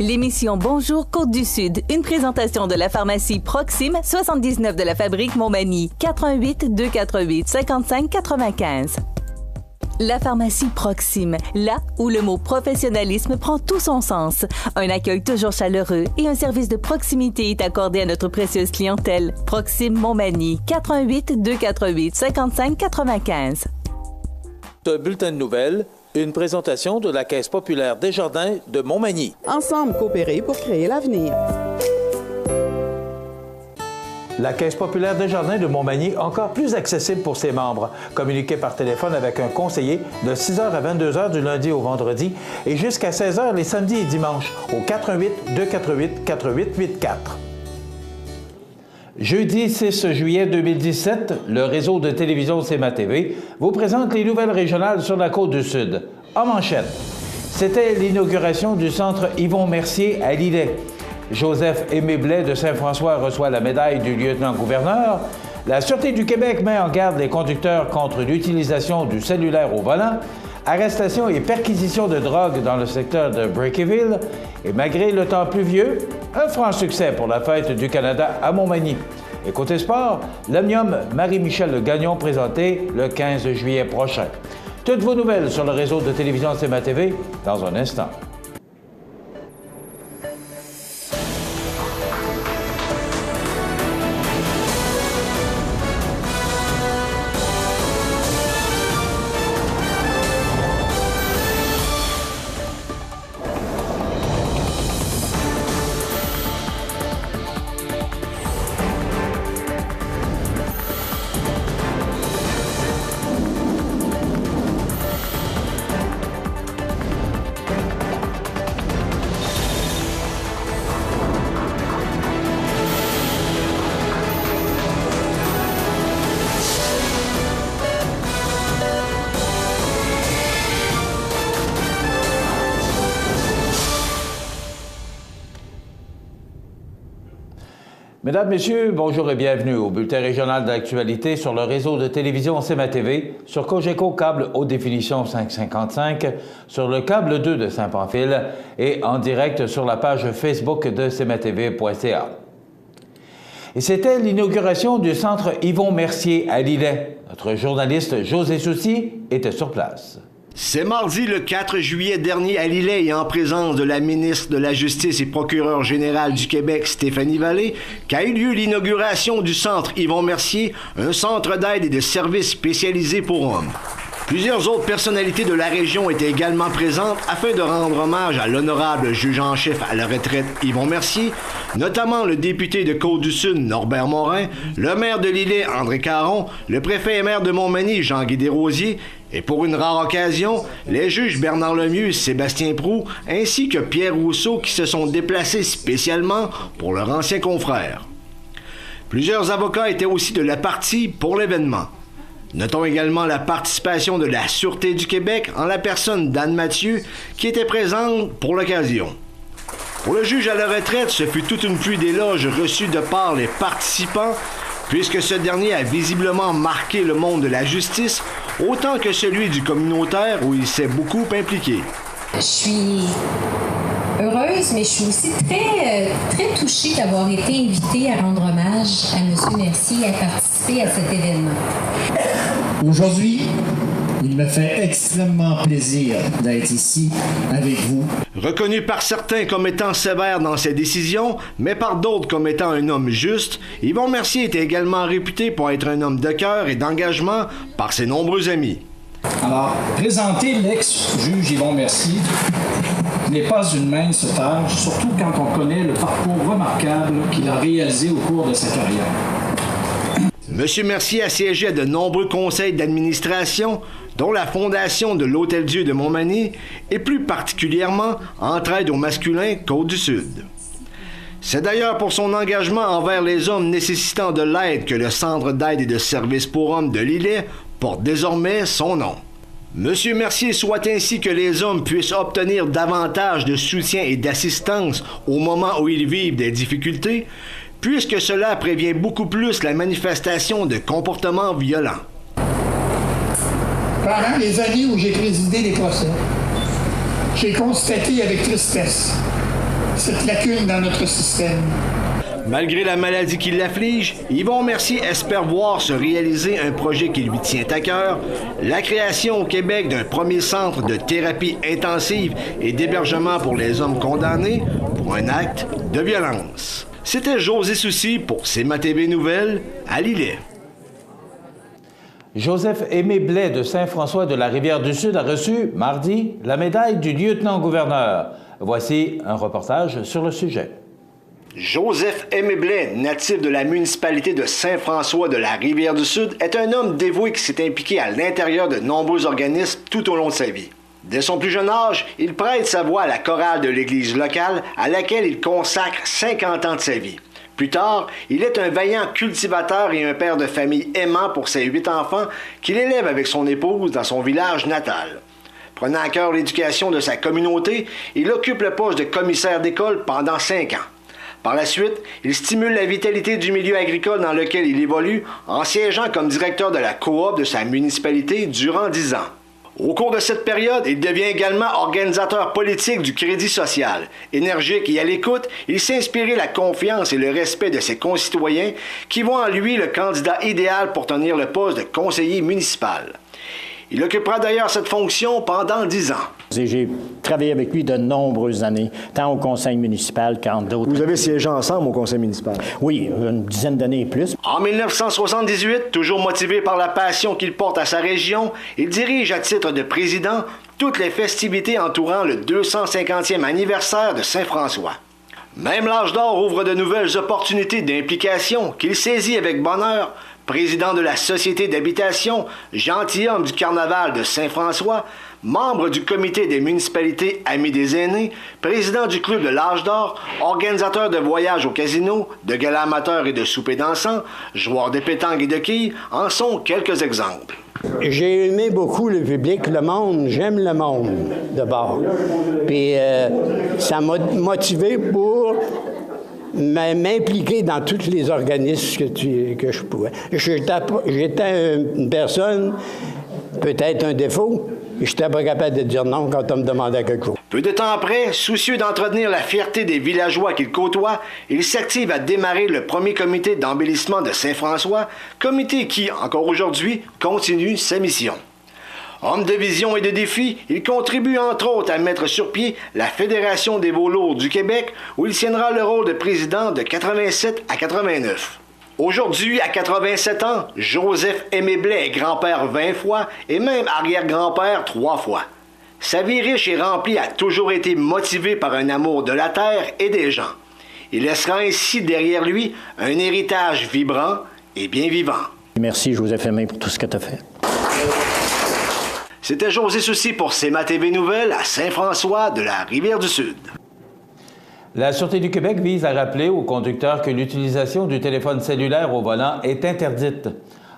L'émission Bonjour Côte-du-Sud, une présentation de la pharmacie Proxime, 79 de la fabrique Montmagny, 88 248 55 95. La pharmacie Proxime, là où le mot professionnalisme prend tout son sens. Un accueil toujours chaleureux et un service de proximité est accordé à notre précieuse clientèle. Proxime Montmagny, 88 248 55 95. Un bulletin de nouvelles, une présentation de la Caisse populaire Desjardins de Montmagny. Ensemble coopérer pour créer l'avenir. La Caisse populaire Desjardins de Montmagny, encore plus accessible pour ses membres. Communiquez par téléphone avec un conseiller de 6h à 22h du lundi au vendredi et jusqu'à 16h les samedis et dimanches au 88 248 4884. Jeudi 6 juillet 2017, le réseau de télévision CMA TV vous présente les nouvelles régionales sur la Côte-du-Sud. En manchette, c'était l'inauguration du centre Yvon Mercier à Lillet. Joseph-Aimé Blais de Saint-François reçoit la médaille du lieutenant-gouverneur. La Sûreté du Québec met en garde les conducteurs contre l'utilisation du cellulaire au volant. Arrestation et perquisition de drogue dans le secteur de Breakyville. Et malgré le temps pluvieux, un franc succès pour la fête du Canada à Montmagny. Et côté sport, l'Omnium Marie-Michel Gagnon présenté le 15 juillet prochain. Toutes vos nouvelles sur le réseau de télévision CMA TV dans un instant. Mesdames, Messieurs, bonjour et bienvenue au bulletin régional d'actualité sur le réseau de télévision CMA TV, sur Cogeco câble haute définition 555, sur le câble 2 de Saint-Pamphile et en direct sur la page Facebook de cmatv.ca. Et c'était l'inauguration du centre Yvon Mercier à Lillet. Notre journaliste José Soucy était sur place. C'est mardi le 4 juillet dernier à Lillet et en présence de la ministre de la Justice et procureure générale du Québec, Stéphanie Vallée, qu'a eu lieu l'inauguration du centre Yvon Mercier, un centre d'aide et de services spécialisés pour hommes. Plusieurs autres personnalités de la région étaient également présentes afin de rendre hommage à l'honorable juge en chef à la retraite Yvon Mercier, notamment le député de Côte-du-Sud Norbert Morin, le maire de Lillet André Caron, le préfet et maire de Montmagny Jean-Guy Desrosiers, et pour une rare occasion, les juges Bernard Lemieux et Sébastien Proulx, ainsi que Pierre Rousseau qui se sont déplacés spécialement pour leur ancien confrère. Plusieurs avocats étaient aussi de la partie pour l'événement. Notons également la participation de la Sûreté du Québec en la personne d'Anne Mathieu qui était présente pour l'occasion. Pour le juge à la retraite, ce fut toute une pluie d'éloges reçus de par les participants puisque ce dernier a visiblement marqué le monde de la justice autant que celui du communautaire où il s'est beaucoup impliqué. Je suis heureuse, mais je suis aussi très touchée d'avoir été invitée à rendre hommage à M. Mercier et à participer à cet événement. Aujourd'hui, il me fait extrêmement plaisir d'être ici avec vous. Reconnu par certains comme étant sévère dans ses décisions, mais par d'autres comme étant un homme juste, Yvon Mercier était également réputé pour être un homme de cœur et d'engagement par ses nombreux amis. Alors, présenter l'ex-juge Yvon Mercier n'est pas une mince tâche, surtout quand on connaît le parcours remarquable qu'il a réalisé au cours de sa carrière. M. Mercier a siégé à de nombreux conseils d'administration, dont la Fondation de l'Hôtel-Dieu de Montmagny et plus particulièrement Entraide au masculin Côte-du-Sud. C'est d'ailleurs pour son engagement envers les hommes nécessitant de l'aide que le Centre d'aide et de services pour hommes de Lillet porte désormais son nom. M. Mercier souhaite ainsi que les hommes puissent obtenir davantage de soutien et d'assistance au moment où ils vivent des difficultés, puisque cela prévient beaucoup plus la manifestation de comportements violents. Pendant les années où j'ai présidé les procès, j'ai constaté avec tristesse cette lacune dans notre système. Malgré la maladie qui l'afflige, Yvon Mercier espère voir se réaliser un projet qui lui tient à cœur, la création au Québec d'un premier centre de thérapie intensive et d'hébergement pour les hommes condamnés pour un acte de violence. C'était José Soucy pour CMA TV Nouvelles à Lillet. Joseph-Aimé Blais de Saint-François de la Rivière-du-Sud a reçu, mardi, la médaille du lieutenant-gouverneur. Voici un reportage sur le sujet. Joseph-Aimé Blais, natif de la municipalité de Saint-François de la Rivière-du-Sud, est un homme dévoué qui s'est impliqué à l'intérieur de nombreux organismes tout au long de sa vie. Dès son plus jeune âge, il prête sa voix à la chorale de l'église locale à laquelle il consacre 50 ans de sa vie. Plus tard, il est un vaillant cultivateur et un père de famille aimant pour ses 8 enfants qu'il élève avec son épouse dans son village natal. Prenant à cœur l'éducation de sa communauté, il occupe le poste de commissaire d'école pendant 5 ans. Par la suite, il stimule la vitalité du milieu agricole dans lequel il évolue en siégeant comme directeur de la coop de sa municipalité durant 10 ans. Au cours de cette période, il devient également organisateur politique du Crédit social. Énergique et à l'écoute, il s'est inspiré la confiance et le respect de ses concitoyens qui voient en lui le candidat idéal pour tenir le poste de conseiller municipal. Il occupera d'ailleurs cette fonction pendant 10 ans. J'ai travaillé avec lui de nombreuses années, tant au conseil municipal qu'en d'autres. Vous avez siégé ensemble au conseil municipal? Oui, une dizaine d'années et plus. En 1978, toujours motivé par la passion qu'il porte à sa région, il dirige à titre de président toutes les festivités entourant le 250e anniversaire de Saint-François. Même l'âge d'or ouvre de nouvelles opportunités d'implication qu'il saisit avec bonheur. Président de la Société d'habitation, gentilhomme du Carnaval de Saint-François, membre du comité des municipalités Amis des aînés, président du Club de l'Âge d'or, organisateur de voyages au casino, de galas amateurs et de soupers dansants, joueur de pétanque et de quilles, en sont quelques exemples. J'ai aimé beaucoup le public, le monde, j'aime le monde, d'abord. Puis ça m'a motivé pour m'impliquer dans tous les organismes que je pouvais. J'étais une personne, peut-être un défaut, et je n'étais pas capable de dire non quand on me demandait quelque chose. Peu de temps après, soucieux d'entretenir la fierté des villageois qu'il côtoie, il s'active à démarrer le premier comité d'embellissement de Saint-François, comité qui, encore aujourd'hui, continue sa mission. Homme de vision et de défi, il contribue entre autres à mettre sur pied la Fédération des veaux lourds du Québec, où il tiendra le rôle de président de 87 à 89. Aujourd'hui, à 87 ans, Joseph-Aimé Blais est grand-père 20 fois et même arrière-grand-père 3 fois. Sa vie riche et remplie a toujours été motivée par un amour de la terre et des gens. Il laissera ainsi derrière lui un héritage vibrant et bien vivant. Merci Joseph-Aimé pour tout ce que tu as fait. C'était José Soucy pour CMA TV Nouvelles à Saint-François de la Rivière-du-Sud. La Sûreté du Québec vise à rappeler aux conducteurs que l'utilisation du téléphone cellulaire au volant est interdite.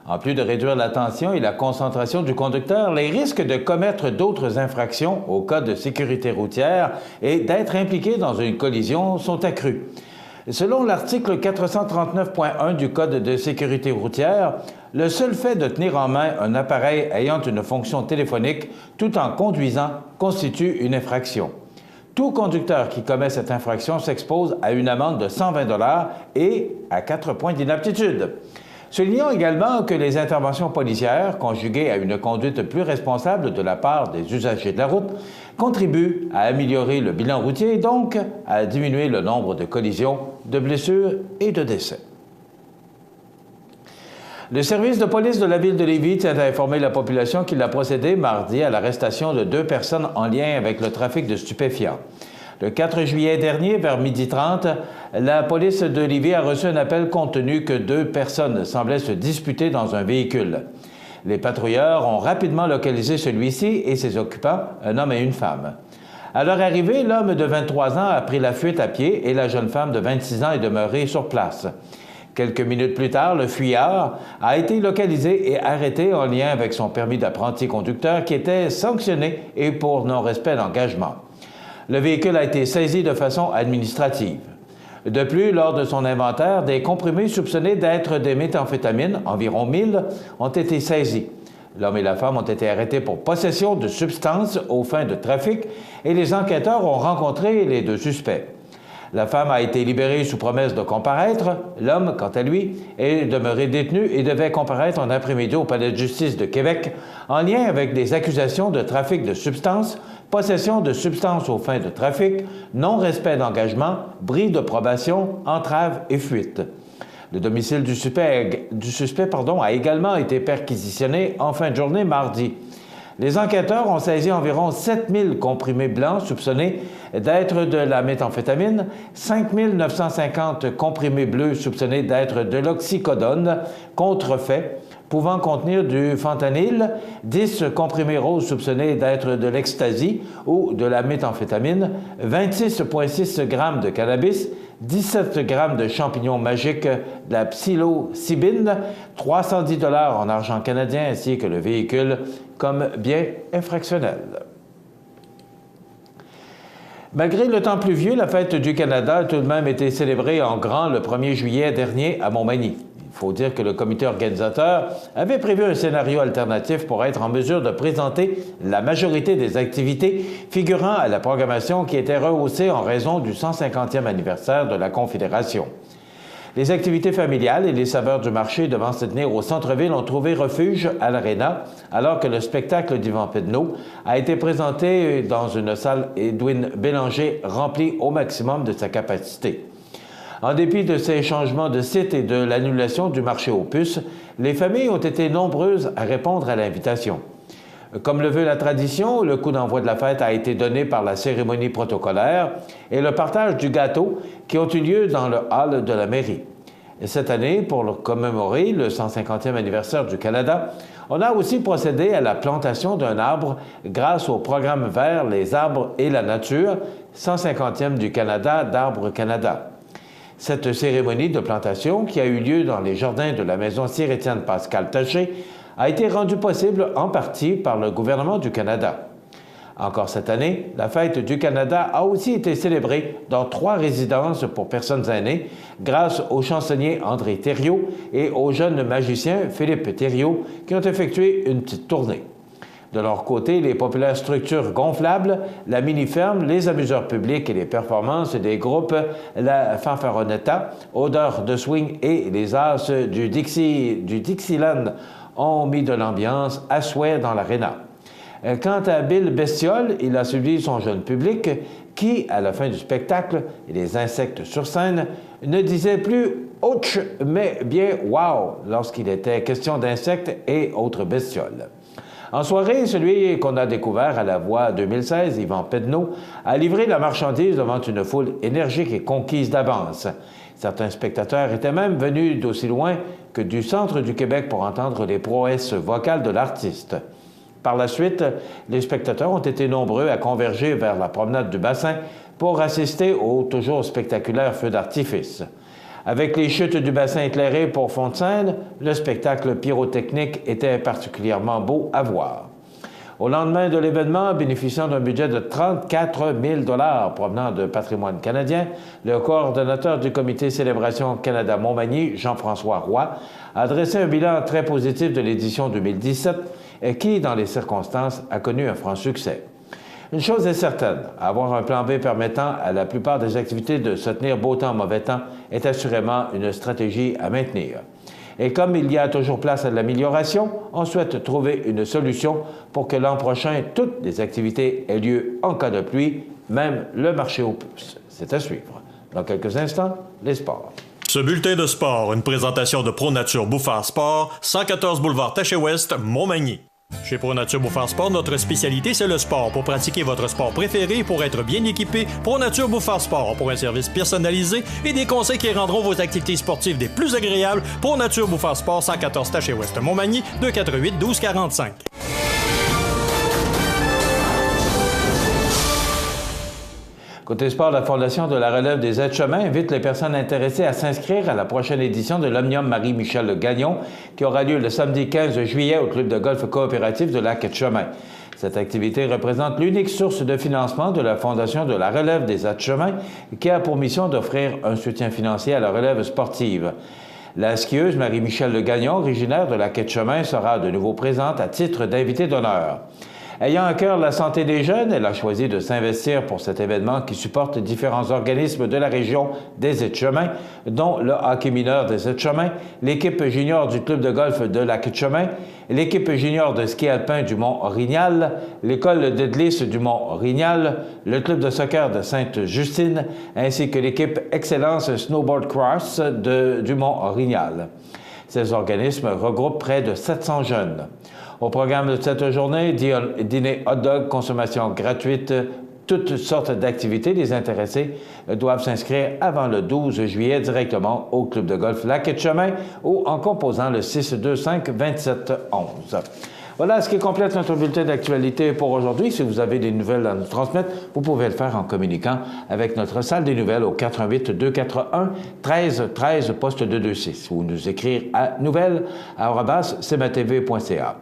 En plus de réduire l'attention et la concentration du conducteur, les risques de commettre d'autres infractions au code de sécurité routière et d'être impliqué dans une collision sont accrus. Selon l'article 439.1 du Code de sécurité routière, le seul fait de tenir en main un appareil ayant une fonction téléphonique tout en conduisant constitue une infraction. Tout conducteur qui commet cette infraction s'expose à une amende de 120 $ et à 4 points d'inaptitude. Soulignons également que les interventions policières, conjuguées à une conduite plus responsable de la part des usagers de la route, contribuent à améliorer le bilan routier et donc à diminuer le nombre de collisions, de blessures et de décès. Le service de police de la ville de Lévis tient à informer la population qu'il a procédé mardi à l'arrestation de 2 personnes en lien avec le trafic de stupéfiants. Le 4 juillet dernier, vers 12h30, la police de Lévis a reçu un appel compte tenu que 2 personnes semblaient se disputer dans un véhicule. Les patrouilleurs ont rapidement localisé celui-ci et ses occupants, un homme et une femme. À leur arrivée, l'homme de 23 ans a pris la fuite à pied et la jeune femme de 26 ans est demeurée sur place. Quelques minutes plus tard, le fuyard a été localisé et arrêté en lien avec son permis d'apprenti conducteur qui était sanctionné et pour non-respect d'engagement. Le véhicule a été saisi de façon administrative. De plus, lors de son inventaire, des comprimés soupçonnés d'être des méthamphétamines, environ 1000, ont été saisis. L'homme et la femme ont été arrêtés pour possession de substances aux fins de trafic et les enquêteurs ont rencontré les 2 suspects. La femme a été libérée sous promesse de comparaître. L'homme, quant à lui, est demeuré détenu et devait comparaître en après-midi au palais de justice de Québec en lien avec des accusations de trafic de substances, possession de substances aux fins de trafic, non-respect d'engagement, bris de probation, entrave et fuite. Le domicile du suspect a également été perquisitionné en fin de journée mardi. Les enquêteurs ont saisi environ 7000 comprimés blancs soupçonnés d'être de la méthamphétamine, 5950 comprimés bleus soupçonnés d'être de l'oxycodone, contrefait, pouvant contenir du fentanyl, 10 comprimés roses soupçonnés d'être de l'ecstasy ou de la méthamphétamine, 26,6 grammes de cannabis, 17 grammes de champignons magiques, de la psilocybine, 310 $ en argent canadien ainsi que le véhicule comme bien infractionnel. Malgré le temps pluvieux, la fête du Canada a tout de même été célébrée en grand le 1er juillet dernier à Montmagny. Il faut dire que le comité organisateur avait prévu un scénario alternatif pour être en mesure de présenter la majorité des activités figurant à la programmation qui était rehaussée en raison du 150e anniversaire de la Confédération. Les activités familiales et les saveurs du marché devant se tenir au centre-ville ont trouvé refuge à l'Arena, alors que le spectacle d'Yvan Pedneau a été présenté dans une salle Edwin Bélanger remplie au maximum de sa capacité. En dépit de ces changements de site et de l'annulation du marché aux puces, les familles ont été nombreuses à répondre à l'invitation. Comme le veut la tradition, le coup d'envoi de la fête a été donné par la cérémonie protocolaire et le partage du gâteau qui ont eu lieu dans le hall de la mairie. Et cette année, pour commémorer le 150e anniversaire du Canada, on a aussi procédé à la plantation d'un arbre grâce au programme vert Les arbres et la nature, 150e du Canada d'Arbres Canada. Cette cérémonie de plantation, qui a eu lieu dans les jardins de la maison Sir-Étienne Pascal Taché, a été rendue possible en partie par le gouvernement du Canada. Encore cette année, la Fête du Canada a aussi été célébrée dans 3 résidences pour personnes aînées grâce au chansonnier André Thériault et au jeune magicien Philippe Thériault qui ont effectué une petite tournée. De leur côté, les populaires structures gonflables, la mini-ferme, les amuseurs publics et les performances des groupes La Fanfaronnetta, Odeur de Swing et les As du Dixieland ont mis de l'ambiance à souhait dans l'aréna. Quant à Bill Bestiole, il a suivi son jeune public qui, à la fin du spectacle et les insectes sur scène, ne disait plus « ouch » mais bien « wow » lorsqu'il était question d'insectes et autres bestioles. En soirée, celui qu'on a découvert à la Voix 2016, Yvan Pedneau, a livré la marchandise devant une foule énergique et conquise d'avance. Certains spectateurs étaient même venus d'aussi loin que du centre du Québec pour entendre les prouesses vocales de l'artiste. Par la suite, les spectateurs ont été nombreux à converger vers la promenade du bassin pour assister au toujours spectaculaire feu d'artifice. Avec les chutes du bassin éclairées pour fond de scène, le spectacle pyrotechnique était particulièrement beau à voir. Au lendemain de l'événement, bénéficiant d'un budget de 34 000 $ provenant de patrimoine canadien, le coordonnateur du comité Célébration Canada Montmagny, Jean-François Roy, a dressé un bilan très positif de l'édition 2017 et qui, dans les circonstances, a connu un franc succès. Une chose est certaine, avoir un plan B permettant à la plupart des activités de se tenir beau temps, mauvais temps est assurément une stratégie à maintenir. Et comme il y a toujours place à l'amélioration, on souhaite trouver une solution pour que l'an prochain, toutes les activités aient lieu en cas de pluie, même le marché aux puces. C'est à suivre. Dans quelques instants, les sports. Ce bulletin de sport, une présentation de ProNature Bouffard Sport, 114 boulevard Taché-Ouest, Montmagny. Chez ProNature Bouffard Sport, notre spécialité, c'est le sport. Pour pratiquer votre sport préféré et pour être bien équipé, ProNature Bouffard Sport. Pour un service personnalisé et des conseils qui rendront vos activités sportives des plus agréables, ProNature Bouffard Sport, 114 Taché-Ouest, Montmagny, 248-1245. Côté sport, la Fondation de la relève des aides-chemins invite les personnes intéressées à s'inscrire à la prochaine édition de l'Omnium Marie-Michel Gagnon qui aura lieu le samedi 15 juillet au club de golf coopératif de Lac-Etchemin. Cette activité représente l'unique source de financement de la Fondation de la relève des aides-chemins qui a pour mission d'offrir un soutien financier à la relève sportive. La skieuse Marie-Michel Gagnon, originaire de Lac-Etchemin, sera de nouveau présente à titre d'invitée d'honneur. Ayant à cœur la santé des jeunes, elle a choisi de s'investir pour cet événement qui supporte différents organismes de la région des Etchemins, dont le hockey mineur des Etchemins, l'équipe junior du club de golf de Lac-Etchemin, l'équipe junior de ski alpin du Mont-Orignal, l'école de glisse du Mont-Orignal, le club de soccer de Sainte-Justine, ainsi que l'équipe Excellence Snowboard Cross du Mont-Orignal. Ces organismes regroupent près de 700 jeunes. Au programme de cette journée, dîner hot dog, consommation gratuite, toutes sortes d'activités. Les intéressés doivent s'inscrire avant le 12 juillet directement au club de golf Lac-Etchemin ou en composant le 625-2711. Voilà ce qui complète notre bulletin d'actualité pour aujourd'hui. Si vous avez des nouvelles à nous transmettre, vous pouvez le faire en communiquant avec notre salle des nouvelles au 88-241-1313 poste 226 ou nous écrire à nouvelles@cmatv.ca.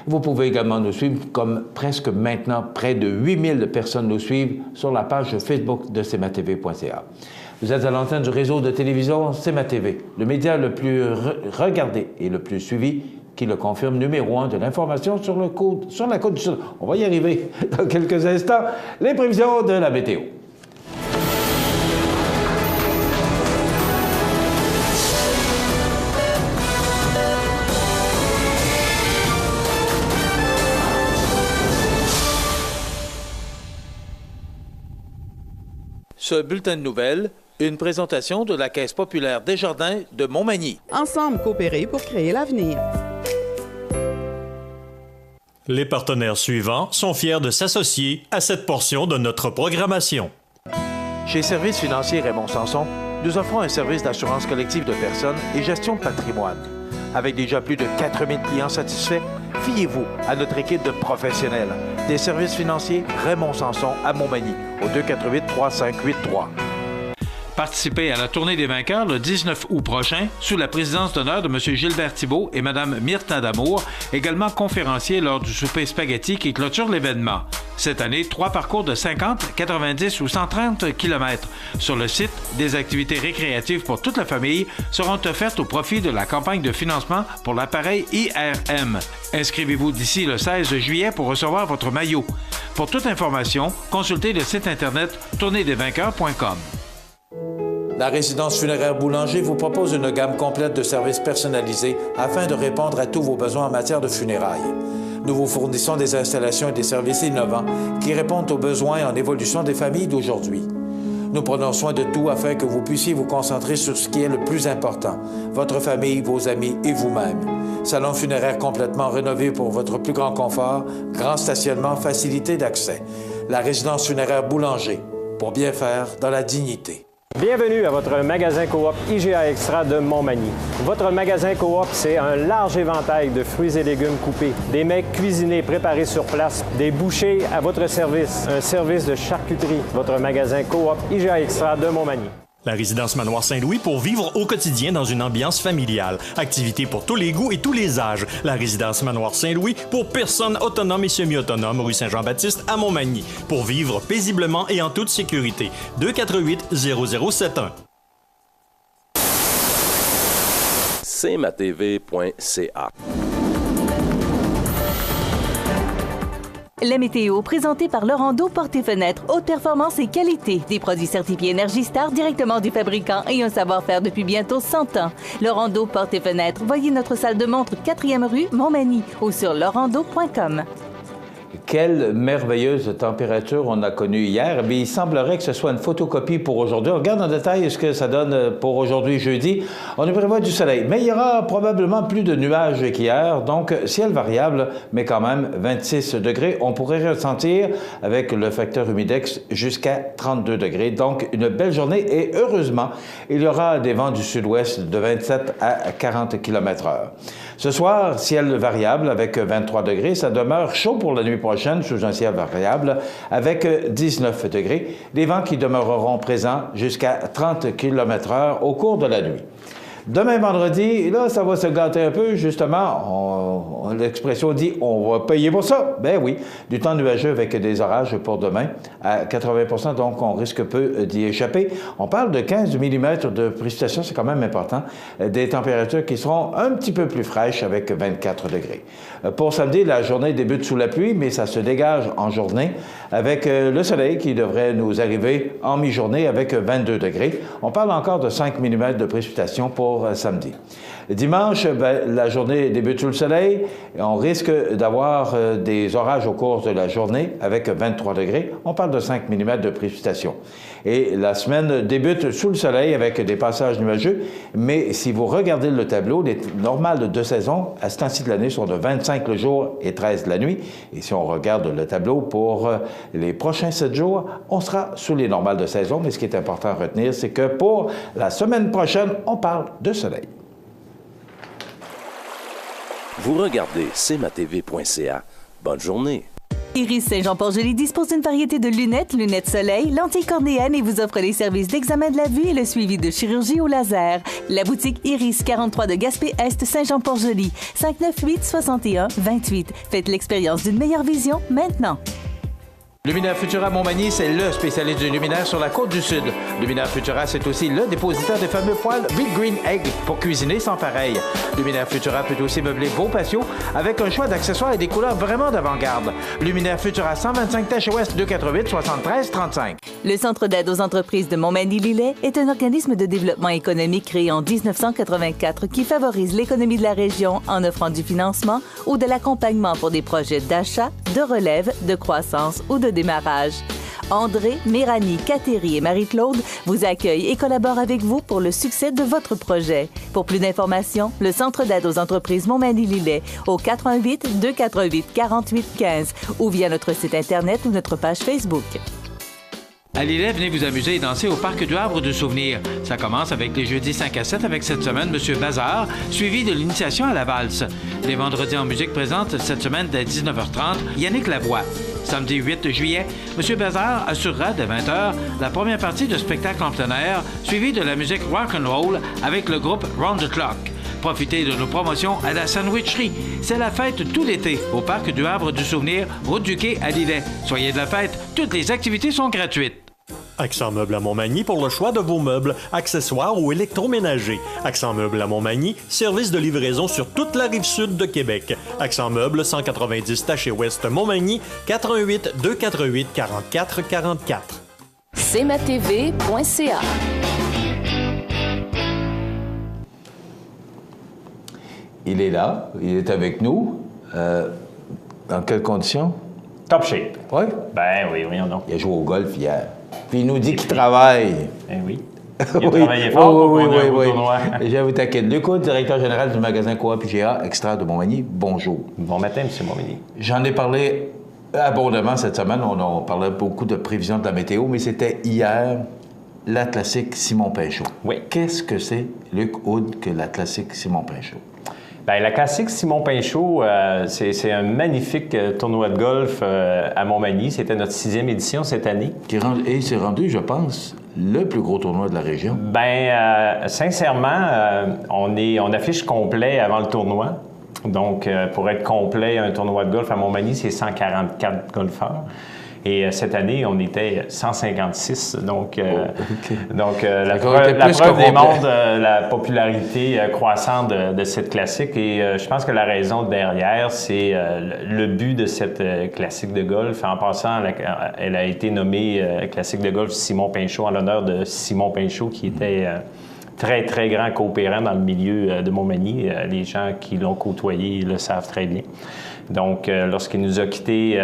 Vous pouvez également nous suivre, comme presque maintenant, près de 8000 personnes nous suivent sur la page Facebook de cmatv.ca. Vous êtes à l'antenne du réseau de télévision CMA-TV, le média le plus regardé et le plus suivi, qui le confirme numéro 1 de l'information sur la côte du Sud. On va y arriver dans quelques instants. Les prévisions de la météo. Ce bulletin de nouvelles, une présentation de la Caisse populaire Desjardins de Montmagny. Ensemble coopérer pour créer l'avenir. Les partenaires suivants sont fiers de s'associer à cette portion de notre programmation. Chez Services financiers Raymond Sanson, nous offrons un service d'assurance collective de personnes et gestion de patrimoine. Avec déjà plus de 4000 clients satisfaits, fiez-vous à notre équipe de professionnels des services financiers Raymond Sanson à Montmagny au 248-3583. Participez à la Tournée des vainqueurs le 19 août prochain sous la présidence d'honneur de M. Gilbert Thibault et Mme Myrtha Damour, également conférenciers lors du souper spaghetti qui clôture l'événement. Cette année, 3 parcours de 50, 90 ou 130 km. Sur le site, des activités récréatives pour toute la famille seront offertes au profit de la campagne de financement pour l'appareil IRM. Inscrivez-vous d'ici le 16 juillet pour recevoir votre maillot. Pour toute information, consultez le site internet tournéedesvainqueurs.com. La résidence funéraire Boulanger vous propose une gamme complète de services personnalisés afin de répondre à tous vos besoins en matière de funérailles. Nous vous fournissons des installations et des services innovants qui répondent aux besoins en évolution des familles d'aujourd'hui. Nous prenons soin de tout afin que vous puissiez vous concentrer sur ce qui est le plus important, votre famille, vos amis et vous-même. Salon funéraire complètement rénové pour votre plus grand confort, grand stationnement, facilité d'accès. La résidence funéraire Boulanger, pour bien faire dans la dignité. Bienvenue à votre magasin Coop IGA Extra de Montmagny. Votre magasin Coop, c'est un large éventail de fruits et légumes coupés, des mets cuisinés préparés sur place, des bouchées à votre service, un service de charcuterie. Votre magasin Coop IGA Extra de Montmagny. La résidence Manoir Saint-Louis pour vivre au quotidien dans une ambiance familiale. Activités pour tous les goûts et tous les âges. La résidence Manoir Saint-Louis pour personnes autonomes et semi-autonomes, rue Saint-Jean-Baptiste à Montmagny. Pour vivre paisiblement et en toute sécurité. 248-0071. cmatv.ca. La météo, présentée par Lorando Portes et Fenêtres, haute performance et qualité. Des produits certifiés Énergie Star directement du fabricant et un savoir-faire depuis bientôt 100 ans. Lorando Portes et Fenêtres, voyez notre salle de montre 4e rue Montmagny ou sur lorando.com. Quelle merveilleuse température on a connue hier. Mais il semblerait que ce soit une photocopie pour aujourd'hui. On regarde en détail ce que ça donne pour aujourd'hui, jeudi. On y prévoit du soleil, mais il y aura probablement plus de nuages qu'hier. Donc, ciel variable, mais quand même 26 degrés. On pourrait ressentir, avec le facteur humidex, jusqu'à 32 degrés. Donc, une belle journée. Et heureusement, il y aura des vents du sud-ouest de 27 à 40 km/h. Ce soir, ciel variable avec 23 degrés. Ça demeure chaud pour la nuit prochaine sous un ciel variable avec 19 degrés. Les vents qui demeureront présents jusqu'à 30 km/h au cours de la nuit. Demain vendredi, là, ça va se gâter un peu. Justement, l'expression dit « on va payer pour ça ». Ben oui, du temps nuageux avec des orages pour demain à 80 %, donc on risque peu d'y échapper. On parle de 15 mm de précipitation, c'est quand même important. Des températures qui seront un petit peu plus fraîches avec 24 degrés. Pour samedi, la journée débute sous la pluie, mais ça se dégage en journée avec le soleil qui devrait nous arriver en mi-journée avec 22 degrés. On parle encore de 5 mm de précipitation pour samedi. Dimanche, la journée débute sous le soleil. On risque d'avoir des orages au cours de la journée avec 23 degrés. On parle de 5 mm de précipitation. Et la semaine débute sous le soleil avec des passages nuageux. Mais si vous regardez le tableau, les normales de saison à ce temps-ci de l'année sont de 25 le jour et 13 la nuit. Et si on regarde le tableau pour les prochains 7 jours, on sera sous les normales de saison. Mais ce qui est important à retenir, c'est que pour la semaine prochaine, on parle de soleil. Vous regardez cmatv.ca. Bonne journée. Iris Saint-Jean-Port-Joli dispose d'une variété de lunettes soleil, lentilles cornéennes et vous offre les services d'examen de la vue et le suivi de chirurgie au laser. La boutique Iris 43 de Gaspé-Est Saint-Jean-Port-Joli, 598-61-28. Faites l'expérience d'une meilleure vision maintenant. Luminaire Futura Montmagny, c'est le spécialiste du luminaire sur la côte du Sud. Luminaire Futura, c'est aussi le dépositaire des fameux poêles Big Green Egg pour cuisiner sans pareil. Luminaire Futura peut aussi meubler vos patios avec un choix d'accessoires et des couleurs vraiment d'avant-garde. Luminaire Futura, 125 Taché-Ouest, 248-73-35. Le Centre d'aide aux entreprises de Montmagny-Lillet est un organisme de développement économique créé en 1984 qui favorise l'économie de la région en offrant du financement ou de l'accompagnement pour des projets d'achat, de relève, de croissance ou de démarrage. André, Méranie, Cathéry et Marie-Claude vous accueillent et collaborent avec vous pour le succès de votre projet. Pour plus d'informations, le Centre d'aide aux entreprises Montmagny-Lillet au 418-248-4815 ou via notre site Internet ou notre page Facebook. À Lillet, venez vous amuser et danser au Parc du Havre du Souvenir. Ça commence avec les jeudis 5 à 7 avec cette semaine M. Bazar, suivi de l'initiation à la valse. Les vendredis en musique présentent cette semaine dès 19h30 Yannick Lavoie. Samedi 8 juillet, M. Bazar assurera dès 20h la première partie de spectacle en plein air, suivi de la musique rock'n'roll avec le groupe Round the Clock. Profitez de nos promotions à la sandwicherie. C'est la fête tout l'été au Parc du Havre du Souvenir, route du Quai à Lillet. Soyez de la fête, toutes les activités sont gratuites. Accent Meubles à Montmagny pour le choix de vos meubles, accessoires ou électroménagers. Accent Meubles à Montmagny, service de livraison sur toute la rive sud de Québec. Accent Meubles, 190 Taché-Ouest Montmagny, 418-248-4444. cmatv.ca. Il est là, il est avec nous. Dans quelles conditions? Top shape. Oui? Ben oui, voyons donc. Il a joué au golf hier. Puis il nous dit qu'il travaille. Ben oui. Il a travaillé fort pour qu'on ait un beau tournoi. Je vais vous taquiner. Luc Hood, directeur général du magasin Coop IGA Extra de Montmagny. Bonjour. Bon matin, M. Montmagny. J'en ai parlé abondamment cette semaine. On parlait beaucoup de prévisions de la météo, mais c'était hier la classique Simon Pinchot. Oui. Qu'est-ce que c'est, Luc Hood, que la classique Simon Pinchot? Bien, la classique Simon Pinchot, c'est un magnifique tournoi de golf à Montmagny. C'était notre 6e édition cette année. Et c'est rendu, je pense, le plus gros tournoi de la région. Bien, sincèrement, on affiche complet avant le tournoi. Donc, pour être complet, un tournoi de golf à Montmagny, c'est 144 golfeurs. Et cette année, on était 156. Donc, la preuve démontre la popularité croissante de cette classique. Et je pense que la raison derrière, c'est le but de cette classique de golf. En passant, elle a été nommée classique de golf Simon Pinchot en l'honneur de Simon Pinchot, qui était très, très grand coopérant dans le milieu de Montmagny. Les gens qui l'ont côtoyé le savent très bien. Donc, lorsqu'il nous a quittés,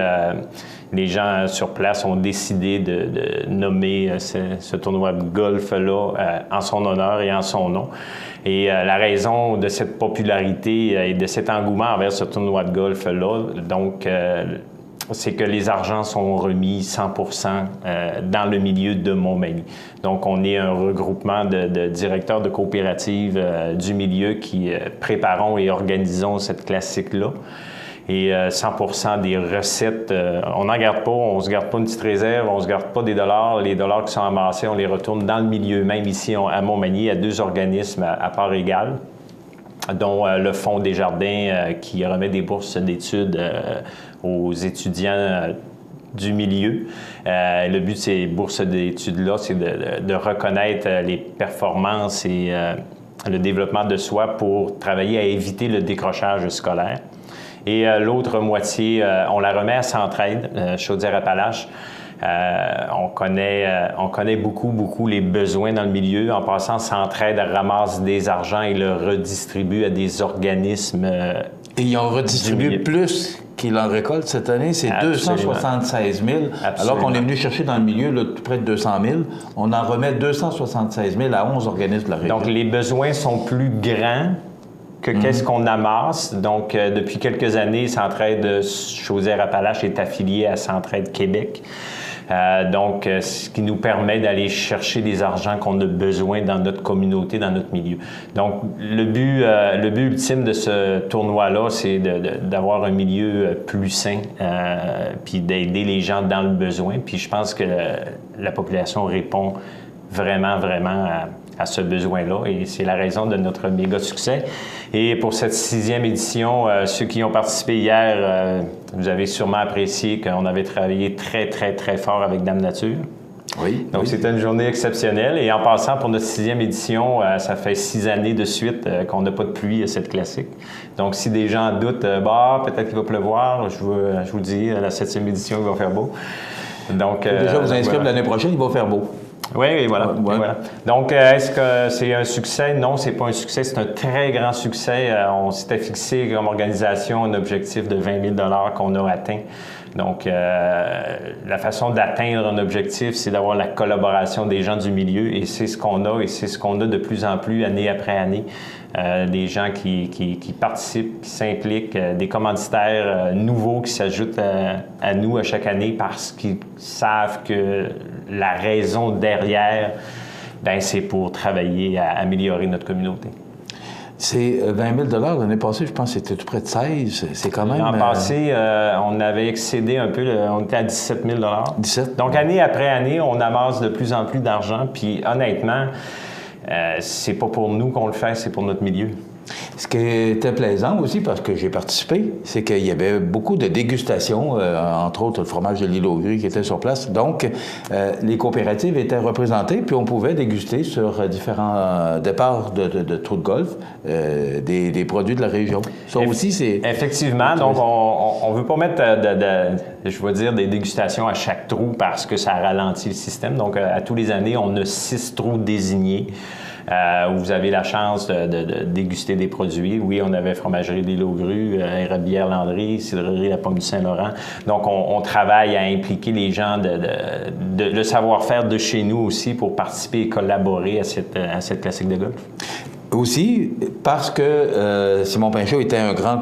les gens sur place ont décidé de nommer ce tournoi de golf-là en son honneur et en son nom. Et la raison de cette popularité et de cet engouement envers ce tournoi de golf-là, donc, c'est que les argents sont remis 100% dans le milieu de Montmagny. Donc, on est un regroupement de directeurs de coopératives du milieu qui préparons et organisons cette classique-là. Et 100% des recettes, on n'en garde pas, on ne se garde pas une petite réserve, on ne se garde pas des dollars. Les dollars qui sont amassés, on les retourne dans le milieu, même ici à Montmagny, à 2 organismes à part égale. dont le Fonds Desjardins qui remet des bourses d'études aux étudiants du milieu. Le but de ces bourses d'études-là, c'est de reconnaître les performances et le développement de soi pour travailler à éviter le décrochage scolaire. Et l'autre moitié, on la remet à Centraide, Chaudière-Appalaches. On connaît beaucoup les besoins dans le milieu. En passant, Centraide ramasse des argents et le redistribue à des organismes. Et ils ont redistribué plus qu'ils en récoltent cette année, c'est 276 000. Alors qu'on est venu chercher dans le milieu là, près de 200 000. On en remet 276 000 à 11 organismes de la région. Donc, les besoins sont plus grands que qu'est-ce qu'on amasse. Donc, depuis quelques années, Centraide Chaudière-Appalaches est affilié à Centraide Québec. Donc, ce qui nous permet d'aller chercher des argents qu'on a besoin dans notre communauté, dans notre milieu. Donc, le but ultime de ce tournoi-là, c'est d'avoir un milieu plus sain, puis d'aider les gens dans le besoin. Puis je pense que la population répond vraiment à ce besoin-là, et c'est la raison de notre méga succès. Et pour cette 6e édition, ceux qui ont participé hier, vous avez sûrement apprécié qu'on avait travaillé très fort avec Dame Nature. Oui. Donc, c'était une journée exceptionnelle. Et en passant, pour notre 6e édition, ça fait 6 années de suite qu'on n'a pas de pluie à cette classique. Donc, si des gens doutent, peut-être qu'il va pleuvoir, je vous le dis, à la 7e édition, il va faire beau. Donc, déjà vous inscrire l'année prochaine, il va faire beau. Oui, voilà. Ouais. Voilà. Donc, est-ce que c'est un succès? Non, c'est pas un succès, c'est un très grand succès. On s'était fixé comme organisation un objectif de 20 000 $ qu'on a atteint. Donc, la façon d'atteindre un objectif, c'est d'avoir la collaboration des gens du milieu, et c'est ce qu'on a, et c'est ce qu'on a de plus en plus année après année. Des gens qui participent, qui s'impliquent, des commanditaires nouveaux qui s'ajoutent à nous à chaque année parce qu'ils savent que la raison derrière, c'est pour travailler à améliorer notre communauté. C'est 20 000 $ l'année passée, je pense que c'était tout près de 16. C'est quand même... L'an passé, on avait excédé un peu, on était à 17 000 $. 17. Donc, année après année, on amasse de plus en plus d'argent. Puis, honnêtement, c'est pas pour nous qu'on le fait, c'est pour notre milieu. Ce qui était plaisant aussi, parce que j'ai participé, c'est qu'il y avait beaucoup de dégustations, entre autres le fromage de l'île aux Grues qui était sur place. Donc, les coopératives étaient représentées, puis on pouvait déguster sur différents départs de trous de golf des produits de la région. Ça aussi, c'est... Effectivement. Donc, on ne veut pas mettre, je vais dire, des dégustations à chaque trou parce que ça ralentit le système. Donc, à tous les années, on a 6 trous désignés. Où vous avez la chance de déguster des produits. Oui, on avait Fromagerie des Laugrue, Érablière Landry, Cidrerie La Pomme du Saint-Laurent. Donc, on travaille à impliquer les gens le savoir-faire de chez nous aussi pour participer et collaborer à cette classique de golf. Aussi, parce que Simon Pinchot était un grand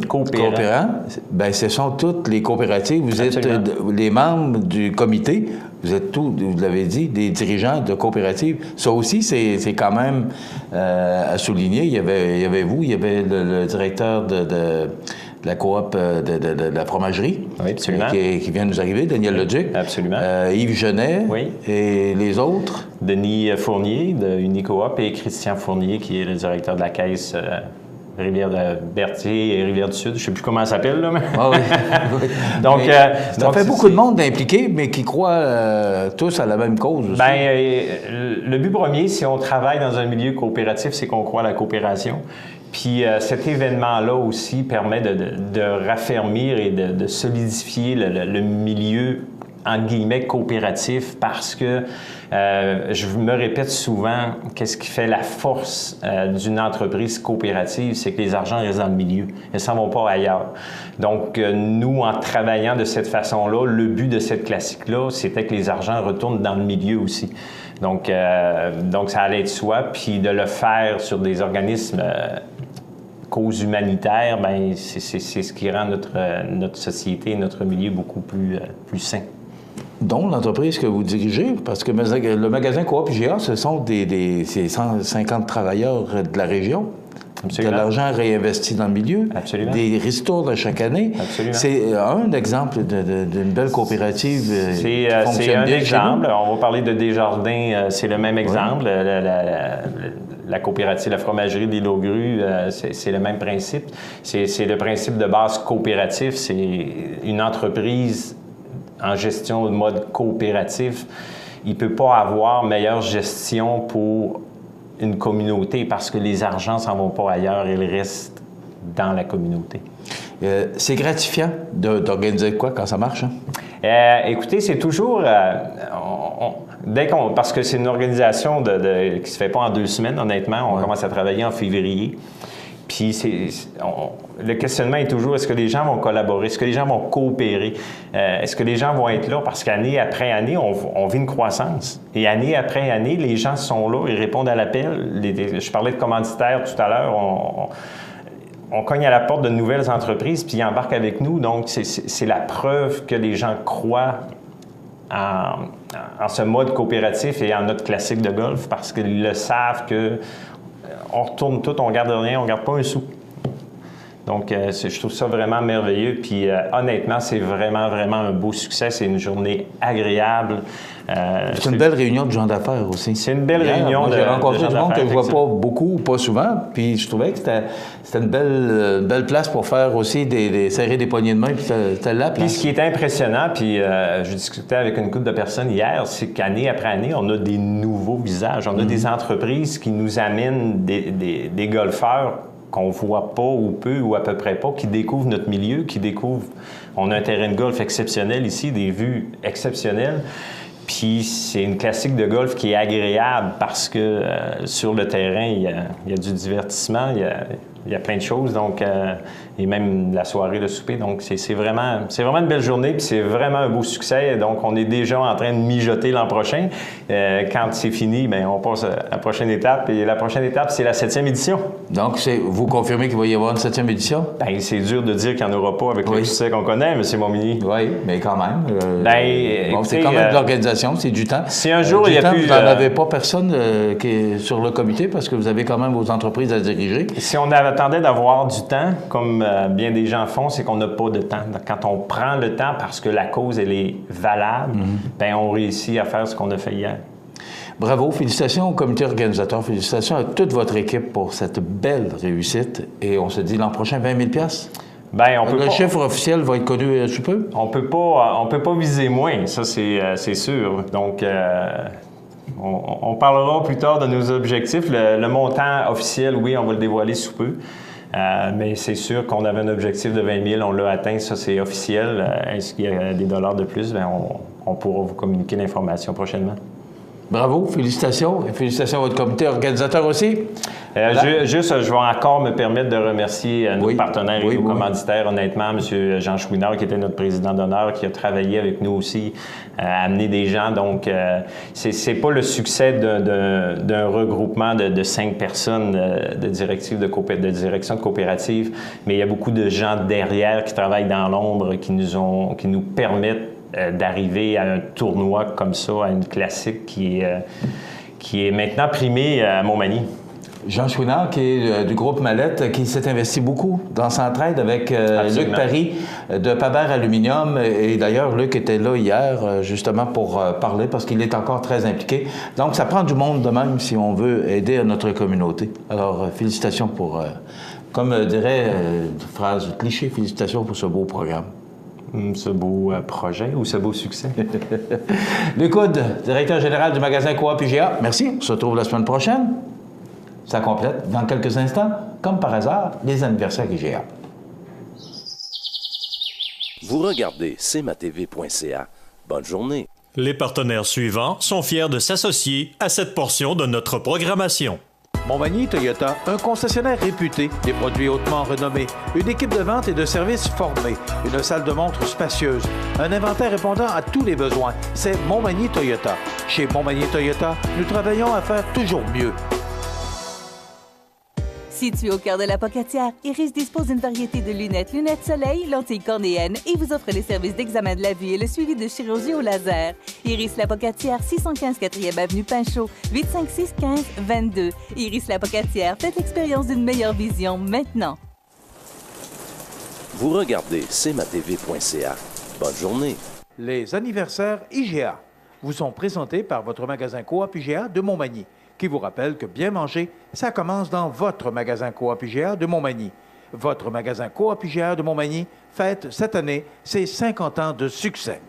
coopérant, ce sont toutes les coopératives. Vous êtes les membres du comité, vous êtes tous, vous l'avez dit, des dirigeants de coopératives. Ça aussi, c'est quand même à souligner. Il y avait vous, il y avait le directeur de la coop de la fromagerie, oui, absolument. Qui vient de nous arriver, Daniel Leduc. Absolument. Yves Genet, oui. Et les autres. Denis Fournier de Unicoop et Christian Fournier, qui est le directeur de la caisse Rivière de Berthier et Rivière-du-Sud. Je ne sais plus comment elle s'appelle, là. Mais... Ah oui. Donc, ça fait beaucoup de monde impliqué, mais qui croient tous à la même cause aussi. Le but premier, si on travaille dans un milieu coopératif, c'est qu'on croit à la coopération. Puis cet événement-là aussi permet de raffermir et de solidifier le milieu, entre guillemets, coopératif, parce que je me répète souvent, qu'est-ce qui fait la force d'une entreprise coopérative, c'est que les argents restent dans le milieu, ils ne s'en vont pas ailleurs. Donc, nous, en travaillant de cette façon-là, le but de cette classique-là, c'était que les argents retournent dans le milieu aussi. Donc ça allait de soi, puis de le faire sur des organismes cause humanitaire, c'est ce qui rend notre société et notre milieu beaucoup plus sain. Dont l'entreprise que vous dirigez, parce que le magasin Coop IGA, ce sont ces 150 travailleurs de la région. de l'argent réinvesti dans le milieu, des ristournes à chaque année. C'est un exemple d'une belle coopérative qui fonctionne bien. C'est un exemple. On va parler de Desjardins, c'est le même exemple. La coopérative, la fromagerie des Logrues, c'est le même principe. C'est le principe de base coopératif. C'est une entreprise en gestion de mode coopératif. Il ne peut pas avoir meilleure gestion pour une communauté parce que les argents ne s'en vont pas ailleurs, ils restent dans la communauté. C'est gratifiant d'organiser quoi quand ça marche? Hein? Écoutez, c'est toujours... parce que c'est une organisation qui ne se fait pas en 2 semaines, honnêtement. On commence à travailler en février. Puis le questionnement est toujours, est-ce que les gens vont collaborer? Est-ce que les gens vont coopérer? Est-ce que les gens vont être là? Parce qu'année après année, on vit une croissance. Et année après année, les gens sont là, ils répondent à l'appel. Je parlais de commanditaires tout à l'heure. On cogne à la porte de nouvelles entreprises, puis ils embarquent avec nous. Donc, c'est la preuve que les gens croient en ce mode coopératif et en notre classique de golf parce qu'ils le savent que on retourne tout, on garde rien, on garde pas un sou. Donc, je trouve ça vraiment merveilleux. Puis, honnêtement, c'est vraiment, vraiment un beau succès. C'est une journée agréable. C'est une belle réunion de gens d'affaires aussi. C'est une belle réunion de gens d'affaires. J'ai rencontré du monde que je ne vois pas beaucoup, pas souvent. Puis, je trouvais que c'était une belle place pour faire aussi serrer des poignées de main. Puis, c'était la place. Puis, ce qui est impressionnant, puis je discutais avec une couple de personnes hier, c'est qu'année après année, on a des nouveaux visages. On a des entreprises qui nous amènent des golfeurs qu'on ne voit pas ou peu ou à peu près pas, qui découvrent notre milieu, qui découvrent... On a un terrain de golf exceptionnel ici, des vues exceptionnelles. Puis c'est une classique de golf qui est agréable parce que sur le terrain, il y a du divertissement, il y a plein de choses, donc, et même la soirée, le souper. Donc, c'est vraiment une belle journée, puis c'est vraiment un beau succès. Donc, on est déjà en train de mijoter l'an prochain. Quand c'est fini, bien, on passe à la prochaine étape. Et la prochaine étape, c'est la 7e édition. Donc, vous confirmez qu'il va y avoir une 7e édition? Bien, c'est dur de dire qu'il n'y en aura pas avec le succès qu'on connaît, M. Montmigny. Oui, mais quand même. Écoutez, c'est quand même de l'organisation, c'est du temps. Si un jour, il y a plus... Vous n'en avez pas personne qui est sur le comité parce que vous avez quand même vos entreprises à diriger. Si on attendait d'avoir du temps, comme bien des gens font, c'est qu'on n'a pas de temps. Quand on prend le temps parce que la cause, elle est valable, bien, on réussit à faire ce qu'on a fait hier. Bravo, félicitations au comité organisateur, félicitations à toute votre équipe pour cette belle réussite. Et on se dit l'an prochain, 20 000 $? Bien, le chiffre officiel va être connu sous peu? On peut pas viser moins, ça c'est sûr. Donc, on parlera plus tard de nos objectifs. Le montant officiel, oui, on va le dévoiler sous peu. Mais c'est sûr qu'on avait un objectif de 20 000, on l'a atteint, ça c'est officiel. Est-ce qu'il y a des dollars de plus? Bien, on pourra vous communiquer l'information prochainement. Bravo, félicitations. Et félicitations à votre comité organisateur aussi. Juste, je vais encore me permettre de remercier nos partenaires et nos commanditaires, honnêtement, M. Jean Chouinard, qui était notre président d'honneur, qui a travaillé avec nous aussi, à amener des gens. Donc, c'est pas le succès d'un regroupement de 5 personnes de direction de coopérative, mais il y a beaucoup de gens derrière qui travaillent dans l'ombre, qui nous permettent d'arriver à un tournoi comme ça, à une classique qui est maintenant primée à Montmagny. Jean Chouinard, qui est du groupe Mallette, qui s'est investi beaucoup dans Centraide avec Luc Paris de Pabert Aluminium. Et d'ailleurs, Luc était là hier, justement, pour parler, parce qu'il est encore très impliqué. Donc, ça prend du monde de même si on veut aider à notre communauté. Alors, félicitations pour, comme dirait une phrase cliché, félicitations pour ce beau programme. Ce beau projet ou ce beau succès. Luc Houde, directeur général du magasin Coop IGA, merci. On se retrouve la semaine prochaine. Ça complète dans quelques instants, comme par hasard, les anniversaires IGA. Vous regardez cmatv.ca. Bonne journée. Les partenaires suivants sont fiers de s'associer à cette portion de notre programmation. Montmagny Toyota, un concessionnaire réputé, des produits hautement renommés, une équipe de vente et de services formée, une salle de montre spacieuse, un inventaire répondant à tous les besoins. C'est Montmagny Toyota. Chez Montmagny Toyota, nous travaillons à faire toujours mieux. Situé au cœur de la Pocatière, Iris dispose d'une variété de lunettes soleil, lentilles cornéennes et vous offre les services d'examen de la vue et le suivi de chirurgie au laser. Iris la Pocatière, 615 4e avenue Pinchot, 856 15 22. Iris la Pocatière, faites l'expérience d'une meilleure vision maintenant. Vous regardez cmatv.ca. Bonne journée. Les anniversaires IGA vous sont présentés par votre magasin Coop IGA de Montmagny, qui vous rappelle que bien manger, ça commence dans votre magasin Coop IGA de Montmagny. Votre magasin Coop IGA de Montmagny fête cette année ses 50 ans de succès.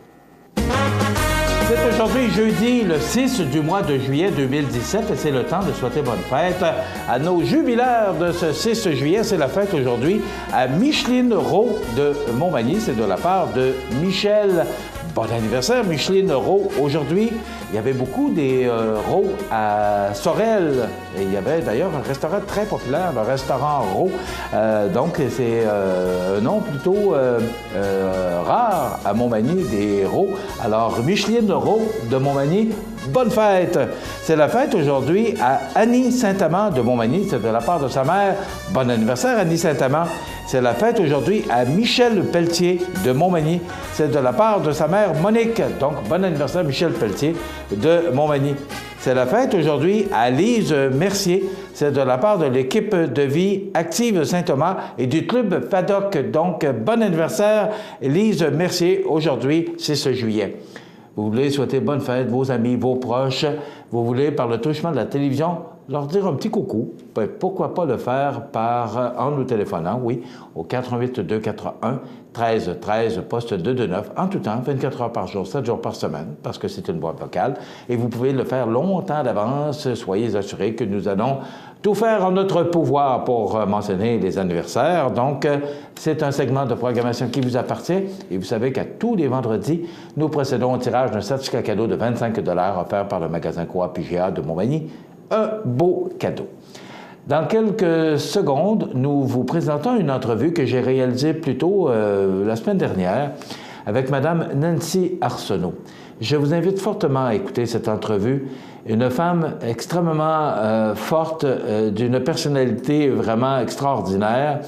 C'est aujourd'hui jeudi, le 6 du mois de juillet 2017, et c'est le temps de souhaiter bonne fête à nos jubilaires de ce 6 juillet. C'est la fête aujourd'hui à Micheline Rowe de Montmagny. C'est de la part de Michel. Bon anniversaire, Micheline Rowe. Aujourd'hui, il y avait beaucoup des Rowe à Sorel. Et il y avait d'ailleurs un restaurant très populaire, le restaurant Rowe. Donc, c'est un nom plutôt rare à Montmagny, des Rowe. Alors, Micheline Rowe de Montmagny, bonne fête! C'est la fête aujourd'hui à Annie Saint-Amand de Montmagny. C'est de la part de sa mère. Bon anniversaire, Annie Saint-Amand. C'est la fête aujourd'hui à Michel Pelletier de Montmagny. C'est de la part de sa mère Monique. Donc, bon anniversaire, Michel Pelletier de Montmagny. C'est la fête aujourd'hui à Lise Mercier. C'est de la part de l'équipe de vie active Saint-Thomas et du club FADOC. Donc, bon anniversaire, Lise Mercier, aujourd'hui, 6 juillet. Vous voulez souhaiter bonne fête, vos amis, vos proches. Vous voulez, par le touchement de la télévision, leur dire un petit coucou. Pourquoi pas le faire en nous téléphonant, oui, au 88 241 13 13, poste 229, en tout temps, 24 heures par jour, 7 jours par semaine, parce que c'est une boîte vocale. Et vous pouvez le faire longtemps d'avance. Soyez assurés que nous allons tout faire en notre pouvoir pour mentionner les anniversaires. Donc, c'est un segment de programmation qui vous appartient. Et vous savez qu'à tous les vendredis, nous procédons au tirage d'un certificat cadeau de 25 $ offert par le magasin Coop IGA de Montmagny. Un beau cadeau. Dans quelques secondes, nous vous présentons une entrevue que j'ai réalisée plus tôt la semaine dernière avec Mme Nancy Arsenault. Je vous invite fortement à écouter cette entrevue. Une femme extrêmement forte, d'une personnalité vraiment extraordinaire,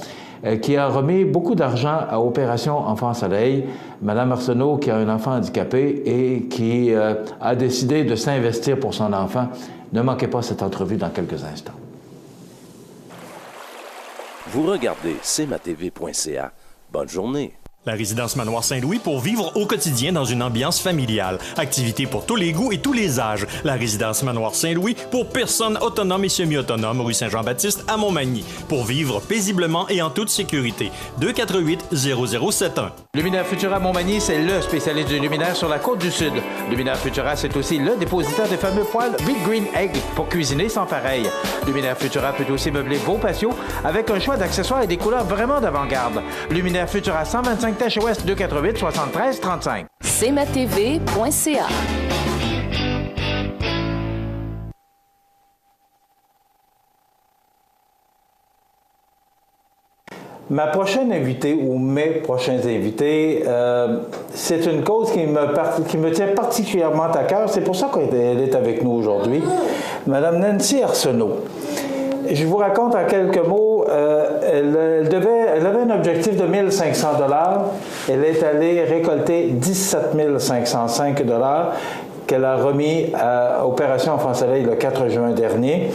qui a remis beaucoup d'argent à Opération Enfant Soleil. Mme Arsenault, qui a un enfant handicapé et qui a décidé de s'investir pour son enfant. Ne manquez pas cette entrevue dans quelques instants. Vous regardez cmatv.ca. Bonne journée. La résidence Manoir Saint-Louis pour vivre au quotidien dans une ambiance familiale. Activités pour tous les goûts et tous les âges. La résidence Manoir Saint-Louis pour personnes autonomes et semi-autonomes, rue Saint-Jean-Baptiste à Montmagny. Pour vivre paisiblement et en toute sécurité. 248-0071. Luminaire Futura Montmagny, c'est le spécialiste du luminaire sur la côte du Sud. Luminaire Futura, c'est aussi le dépositaire des fameux poêles Big Green Egg pour cuisiner sans pareil. Luminaire Futura peut aussi meubler vos patios avec un choix d'accessoires et des couleurs vraiment d'avant-garde. Luminaire Futura 125 Tache Ouest 248 73 35. cmatv.ca. Ma prochaine invitée ou mes prochains invités, c'est une cause qui me tient particulièrement à cœur. C'est pour ça qu'elle est avec nous aujourd'hui. Madame Nancy Arsenault. Je vous raconte en quelques mots, elle avait un objectif de 1 500 $. Elle est allée récolter 17 505 $ qu'elle a remis à Opération Enfant Soleil le 4 juin dernier.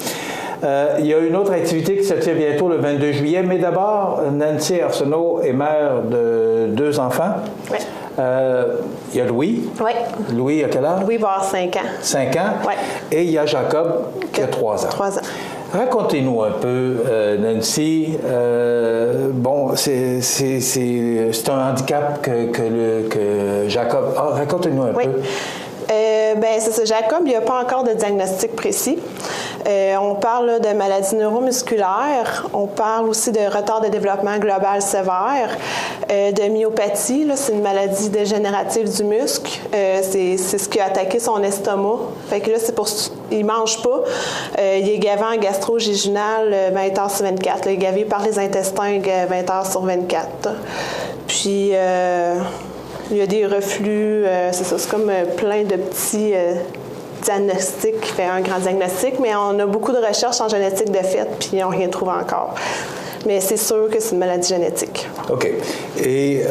Il y a une autre activité qui se tient bientôt le 22 juillet, mais d'abord, Nancy Arsenault est mère de 2 enfants. Oui. Il y a Louis. Oui. Louis a quel âge? Louis va avoir 5 ans. 5 ans? Oui. Et il y a Jacob qui a 3 ans. 3 ans. Racontez-nous un peu, Nancy. Bon, c'est un handicap que Jacob a. Racontez-nous un peu. Bien, c'est ça. Jacob, il n'y a pas encore de diagnostic précis. On parle de maladie neuromusculaire. On parle aussi de retard de développement global sévère, de myopathie. Là, c'est une maladie dégénérative du muscle. C'est ce qui a attaqué son estomac. Fait que là, c'est pour... Il ne mange pas. Il est gavé en gastro-jéjunal 20 heures sur 24. Là, il est gavé par les intestins 20 heures sur 24. Puis... il y a des reflux, c'est ça, c'est comme plein de petits diagnostic qui fait un grand diagnostic, mais on a beaucoup de recherches en génétique de fait, puis ils n'ont rien trouvé encore. Mais c'est sûr que c'est une maladie génétique. OK. Et,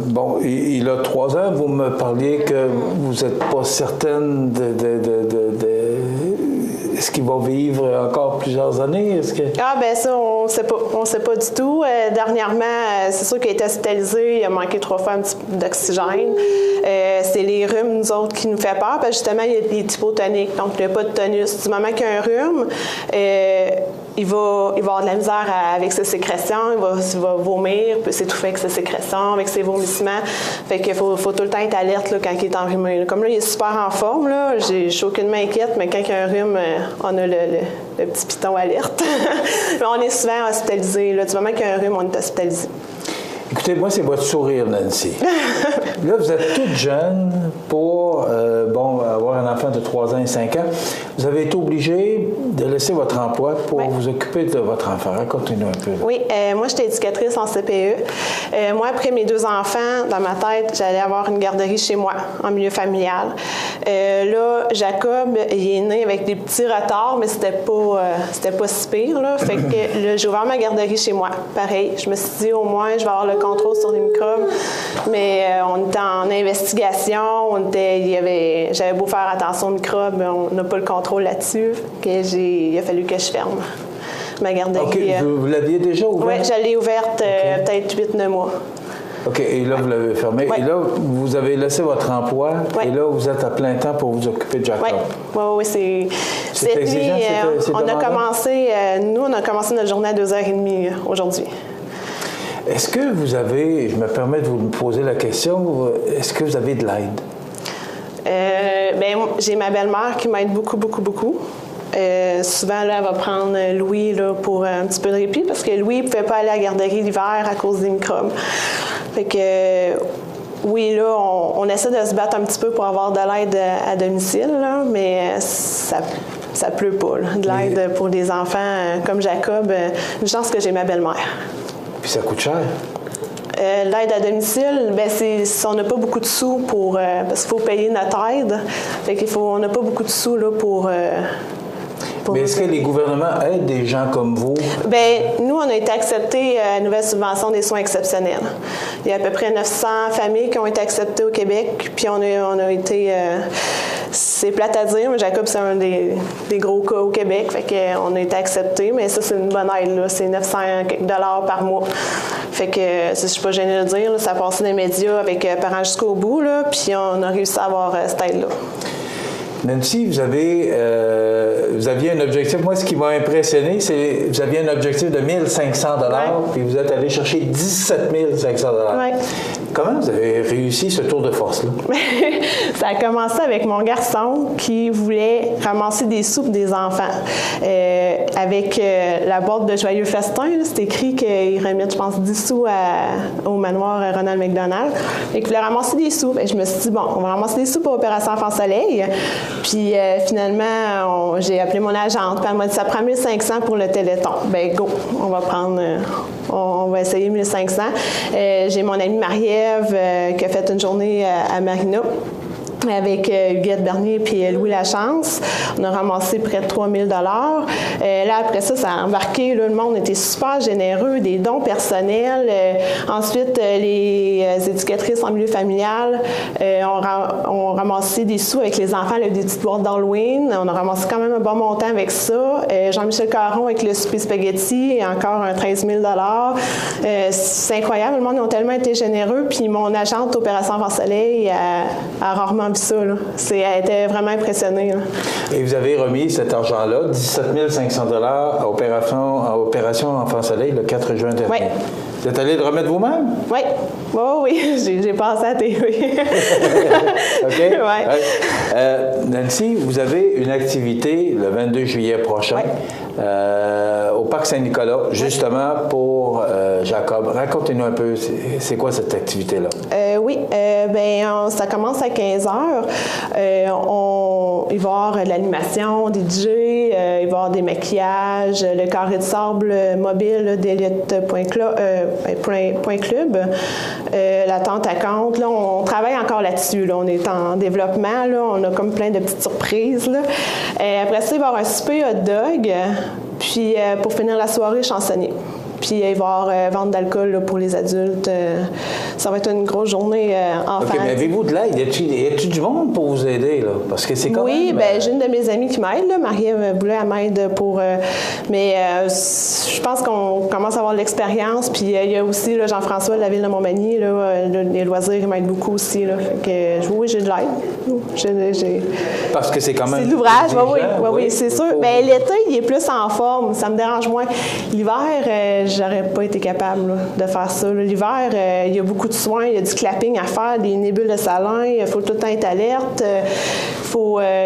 bon, il a 3 ans, vous me parliez que vous n'êtes pas certaine est-ce qu'il va vivre encore plusieurs années? Ah, ben ça, on sait pas. On sait pas du tout. Dernièrement, c'est sûr qu'il a été hospitalisé. Il a manqué 3 fois un petit peu d'oxygène. C'est les rhumes, nous autres, qui nous fait peur. Parce que justement, il est hypotonique. Donc, il n'a pas de tonus. Du moment qu'il y a un rhume, il va avoir de la misère avec ses sécrétions. Il va vomir, il peut s'étouffer avec ses sécrétions, avec ses vomissements. Fait qu'il faut tout le temps être alerte là, quand il est enrhumé. Là. Comme là, il est super en forme. Là. Je suis aucunement inquiète, mais quand il y a un rhume, on a le petit piton alerte. Mais on est souvent hospitalisé. Là. Du moment qu'il y a un rhume, on est hospitalisé. Écoutez, moi, c'est votre sourire, Nancy. Là, vous êtes toute jeune pour avoir un enfant de 3 ans et 5 ans. Vous avez été obligée de laisser votre emploi pour vous occuper de votre enfant. Racontez-nous un peu. Là. Oui, moi, j'étais éducatrice en CPE. Moi, après mes 2 enfants, dans ma tête, j'allais avoir une garderie chez moi, en milieu familial. Là, Jacob, il est né avec des petits retards, mais c'était pas si pire. Là. Fait que là, j'ai ouvert ma garderie chez moi. Pareil, je me suis dit, au moins, je vais avoir le contrôle sur les microbes. Mais on était en investigation, j'avais beau faire attention aux microbes, on n'a pas le contrôle là-dessus. Il a fallu que je ferme ma garderie. OK, vous l'aviez déjà ouverte? Oui, je l'ai ouverte peut-être 8-9 mois. OK, et là, vous l'avez fermé. Oui. Et là, vous avez laissé votre emploi, et là, vous êtes à plein temps pour vous occuper de Jacob. Oui, c'est exigeant, on a commencé, nous, on a commencé notre journée à 2h30 aujourd'hui. Est-ce que vous avez, je me permets de vous poser la question, est-ce que vous avez de l'aide? J'ai ma belle-mère qui m'aide beaucoup. Souvent, là, elle va prendre Louis là, pour un petit peu de répit parce que Louis ne pouvait pas aller à la garderie l'hiver à cause des microbes. Fait que, oui, là, on essaie de se battre un petit peu pour avoir de l'aide à domicile, là, mais ça pleut pas, là, de l'aide pour des enfants comme Jacob. Une chance que j'ai ma belle-mère. Puis ça coûte cher? L'aide à domicile, on n'a pas beaucoup de sous parce qu'il faut payer notre aide. Fait on n'a pas beaucoup de sous là, pour mais est-ce que les gouvernements aident des gens comme vous? Nous, on a été acceptés à la nouvelle subvention des soins exceptionnels. Il y a à peu près 900 familles qui ont été acceptées au Québec, puis on a été... c'est plate à dire, mais Jacob, c'est un des gros cas au Québec, fait qu'on a été acceptés, mais ça, c'est une bonne aide, là. C'est 900 $ par mois. Fait que, je suis pas gênée de le dire, là, ça a passé dans les médias avec Parents jusqu'au bout, là, puis on a réussi à avoir cette aide-là. Nancy, vous aviez un objectif. Moi, ce qui m'a impressionné, c'est que vous aviez un objectif de 1 500 $, puis vous êtes allé chercher 17 500 $. Ouais. Comment vous avez réussi ce tour de force-là? Ça a commencé avec mon garçon qui voulait ramasser des sous pour des enfants. Avec la boîte de Joyeux Festin, c'est écrit qu'il remet, je pense, 10 sous au manoir Ronald McDonald. Et qu'il voulait ramasser des sous. Je me suis dit, bon, on va ramasser des sous pour Opération Enfant Soleil. Puis finalement, j'ai appelé mon agente. Puis elle m'a dit, ça prend 1 500 pour le Téléthon. Go, on va prendre, on va essayer 1 500. J'ai mon amie Marie-Ève qui a fait une journée à Marina avec Huguette Bernier et Louis Lachance. On a ramassé près de 3 000 $. Là, après ça a embarqué. Là, le monde était super généreux, des dons personnels. Ensuite, les éducatrices en milieu familial ont ramassé des sous avec les enfants, là, des petites boîtes d'Halloween. On a ramassé quand même un bon montant avec ça. Jean-Michel Caron avec le souper spaghetti et encore un 13 000 $. C'est incroyable. Le monde a tellement été généreux. Puis mon agente Opération Enfant Soleil a rarement ça, là. Elle était vraiment impressionnée. Là. Et vous avez remis cet argent-là, 17 500 $ à Opération Enfant Soleil le 4 juin dernier. Oui. Vous êtes allé le remettre vous-même? Oui. Oui, j'ai passé à la TV. OK. Ouais. Nancy, vous avez une activité le 22 juillet prochain au Parc Saint-Nicolas, justement pour Jacob. Racontez-nous un peu, c'est quoi cette activité-là? Oui, ça commence à 15h. Il va y avoir de l'animation, des DJ, il va y va y avoir des maquillages, le carré de sable mobile d'Élite.club, la tente à compte. Là, on travaille encore là-dessus. Là. On est en développement. Là. On a comme plein de petites surprises. Là. Après ça, il va y avoir un souper hot dog. Puis, pour finir la soirée, chansonnier. Puis, il va y avoir vente d'alcool pour les adultes. Ça va être une grosse journée enfant. OK, mais avez-vous de l'aide? Y a-t-il du monde pour vous aider, là? Parce que c'est quand même... Oui, bien, j'ai une de mes amies qui m'aide, là. Marie-Ève Boulet, elle m'aide pour... mais je pense qu'on commence à avoir de l'expérience. Puis, il y a aussi là, Jean-François de la Ville de Montmagny, là, les loisirs, il m'aide beaucoup aussi, là. Fait que, oui, j'ai de l'aide. Parce que c'est quand même... C'est de l'ouvrage, oui, c'est sûr. Bien, l'été, il est plus en forme. Ça me dérange moins. L'hiver, j'aurais pas été capable là, de faire ça. L'hiver, il y a beaucoup de soins, il y a du clapping à faire, des nébules de salin, il faut tout le temps être alerte.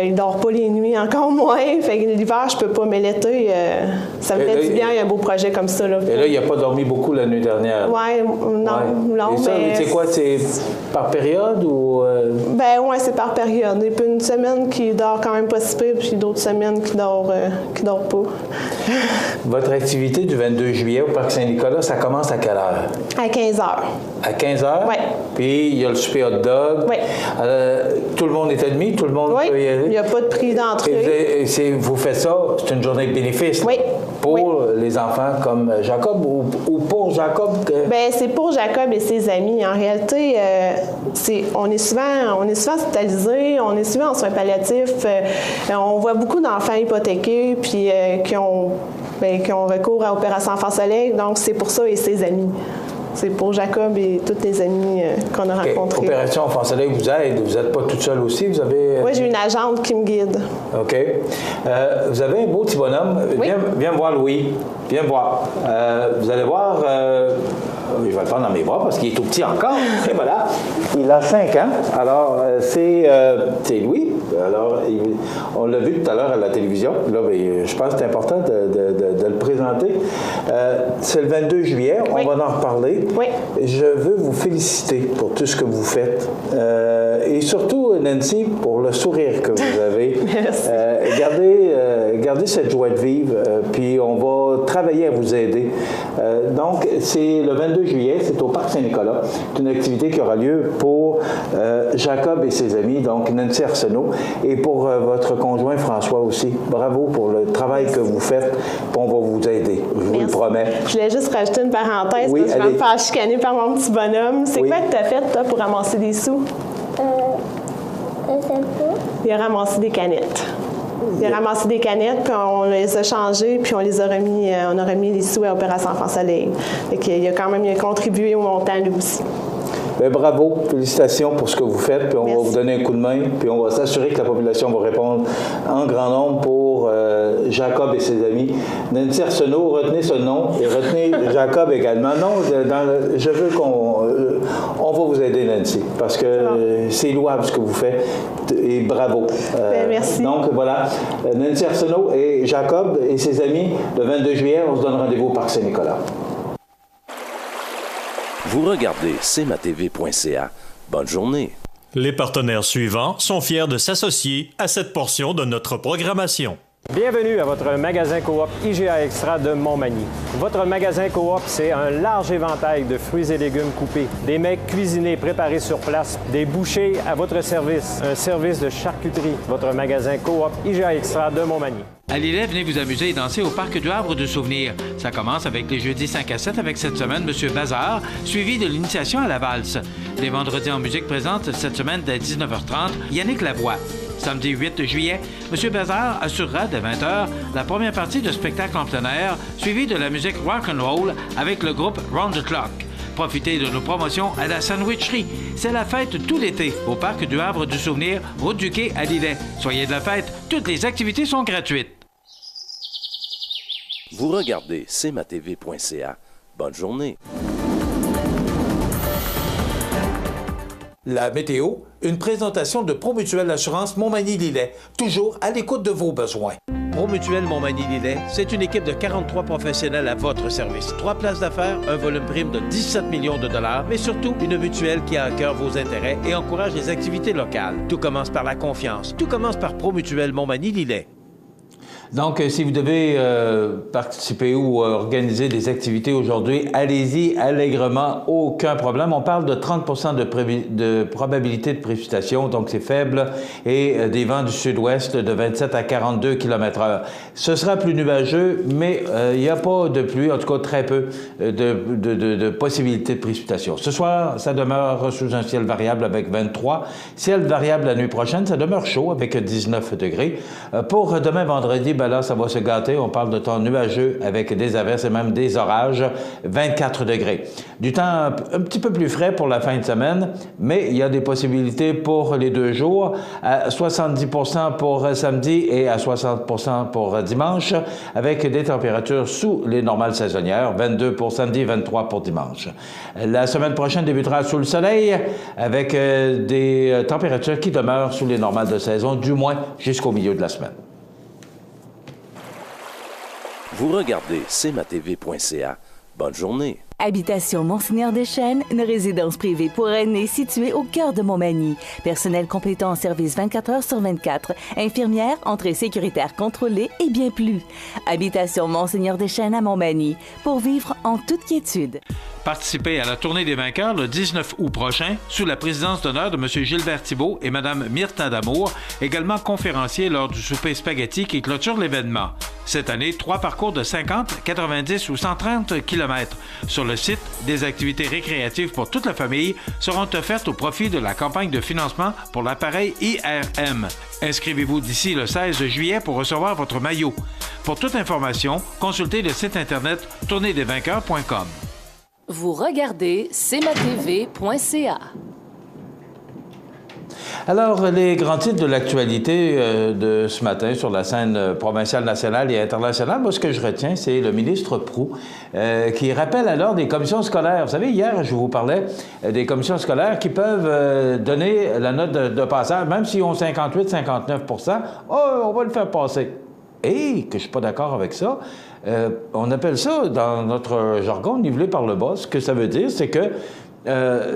Il dort pas les nuits, encore moins. Fait que l'hiver, je peux pas, mais l'été, ça me fait du bien, il y a un beau projet comme ça. Là. Et là, il n'a pas dormi beaucoup la nuit dernière. Oui, non. Et ça, mais... c'est quoi? C'est par période ou... Ben oui, c'est par période. Il y a une semaine qui dort quand même pas si peu, puis d'autres semaines qui dort pas. Votre activité du 22 juillet au Parc Saint-Nicolas, ça commence à quelle heure? À 15 heures. À 15 heures? Oui. Puis il y a le souper hot dog. Oui. Tout le monde est admis? Tout le monde peut y aller? Il n'y a pas de prix d'entrée. Vous faites ça, c'est une journée de bénéfice? Oui. Pour les enfants comme Jacob ou pour Jacob? Bien, c'est pour Jacob et ses amis. En réalité, on est souvent hospitalisés, on est souvent en soins palliatifs. On voit beaucoup d'enfants hypothéqués puis qui ont recours à Opération Enfant Soleil. Donc, c'est pour ça et ses amis. C'est pour Jacob et tous les amis qu'on a rencontrés. Opération Enfant Soleil vous aide. Vous n'êtes pas toute seule aussi? Vous avez... Oui, j'ai une agente qui me guide. OK. Vous avez un beau petit bonhomme. Oui. Viens voir Louis. Viens me voir. Vous allez voir... je vais le prendre dans mes bras parce qu'il est tout petit encore. Et voilà. Il a 5 ans. Alors, c'est Louis. Alors, on l'a vu tout à l'heure à la télévision. Là, je pense que c'est important de le présenter. C'est le 22 juillet. Oui. On va en reparler. Oui. Je veux vous féliciter pour tout ce que vous faites. Et surtout, Nancy, pour le sourire que vous avez. Merci. Gardez cette joie de vivre. Puis, on va travailler à vous aider. Donc, c'est le 22 juillet. C'est au Parc Saint-Nicolas. C'est une activité qui aura lieu pour Jacob et ses amis, donc Nancy Arsenault, et pour votre conjoint François aussi. Bravo pour le travail que vous faites. Puis on va vous aider, je vous le promets. Je voulais juste rajouter une parenthèse, oui, parce que je vais me faire chicaner par mon petit bonhomme. C'est quoi que tu as fait, toi, pour ramasser des sous? Je sais pas. Il a ramassé des canettes. Il a ramassé des canettes, puis on les a changées, puis on a remis les sous à Opération Enfant Soleil. Il a quand même contribué au montant, lui aussi. Bien, bravo, félicitations pour ce que vous faites, puis on va vous donner un coup de main, puis on va s'assurer que la population va répondre en grand nombre pour Jacob et ses amis. Nancy Arsenault, retenez ce nom et retenez Jacob également. Non, je veux on va vous aider, Nancy, parce que c'est louable ce que vous faites, et bravo. Merci. Donc voilà, Nancy Arsenault et Jacob et ses amis, le 22 juillet, on se donne rendez-vous au Parc Saint-Nicolas. Vous regardez cmatv.ca. Bonne journée. Les partenaires suivants sont fiers de s'associer à cette portion de notre programmation. Bienvenue à votre magasin coop IGA Extra de Montmagny. Votre magasin coop, c'est un large éventail de fruits et légumes coupés, des mets cuisinés préparés sur place, des bouchées à votre service, un service de charcuterie. Votre magasin coop IGA Extra de Montmagny. À Lillet, venez vous amuser et danser au Parc du Havre de Souvenirs. Ça commence avec les jeudis 5 à 7 avec cette semaine Monsieur Bazar, suivi de l'initiation à la valse. Les vendredis en musique présentent cette semaine dès 19h30 Yannick Lavoie. Samedi 8 juillet, M. Bazar assurera dès 20h la première partie de spectacle en plein air, suivi de la musique rock'n'roll avec le groupe Round the Clock. Profitez de nos promotions à la sandwicherie. C'est la fête tout l'été au Parc du Havre du Souvenir, route du Quai à Lillet. Soyez de la fête, toutes les activités sont gratuites. Vous regardez cmatv.ca. Bonne journée. La météo, une présentation de Promutuelle Assurance Montmagny-Lillet, toujours à l'écoute de vos besoins. Promutuelle Montmagny-Lillet, c'est une équipe de 43 professionnels à votre service. 3 places d'affaires, un volume prime de 17 millions de dollars, mais surtout une mutuelle qui a à cœur vos intérêts et encourage les activités locales. Tout commence par la confiance. Tout commence par Promutuelle Montmagny-Lillet. Donc, si vous devez participer ou organiser des activités aujourd'hui, allez-y allègrement, aucun problème. On parle de 30 de probabilité de précipitation, donc c'est faible, et des vents du sud-ouest de 27 à 42 km/h. Ce sera plus nuageux, mais il n'y a pas de pluie, en tout cas très peu de possibilité de précipitation. Ce soir, ça demeure sous un ciel variable avec 23. Ciel variable la nuit prochaine, ça demeure chaud avec 19 degrés. Pour demain vendredi, ben là, ça va se gâter. On parle de temps nuageux avec des averses et même des orages, 24 degrés. Du temps un petit peu plus frais pour la fin de semaine, mais il y a des possibilités pour les 2 jours, à 70 pour samedi et à 60 pour dimanche, avec des températures sous les normales saisonnières, 22 pour samedi, 23 pour dimanche. La semaine prochaine débutera sous le soleil, avec des températures qui demeurent sous les normales de saison, du moins jusqu'au milieu de la semaine. Vous regardez cmatv.ca. Bonne journée. Habitation Monseigneur-des-Chênes, une résidence privée pour aînés située au cœur de Montmagny. Personnel complétant en service 24 heures sur 24. Infirmière, entrée sécuritaire contrôlée et bien plus. Habitation Monseigneur-des-Chênes à Montmagny, pour vivre en toute quiétude. Participez à la Tournée des vainqueurs le 19 août prochain sous la présidence d'honneur de M. Gilbert Thibault et Mme Myrtha Damour, également conférenciers lors du souper spaghetti qui clôture l'événement. Cette année, 3 parcours de 50, 90 ou 130 km. Sur le site, des activités récréatives pour toute la famille seront offertes au profit de la campagne de financement pour l'appareil IRM. Inscrivez-vous d'ici le 16 juillet pour recevoir votre maillot. Pour toute information, consultez le site internet tournéedesvainqueurs.com. Vous regardez cmatv.ca. Alors, les grands titres de l'actualité de ce matin sur la scène provinciale, nationale et internationale, moi, ce que je retiens, c'est le ministre Proulx qui rappelle alors des commissions scolaires. Vous savez, hier, je vous parlais des commissions scolaires qui peuvent donner la note de passage, même s'ils ont 58-59 %, on va le faire passer. Et que je ne suis pas d'accord avec ça. On appelle ça, dans notre jargon, nivelé par le bas. Ce que ça veut dire, c'est que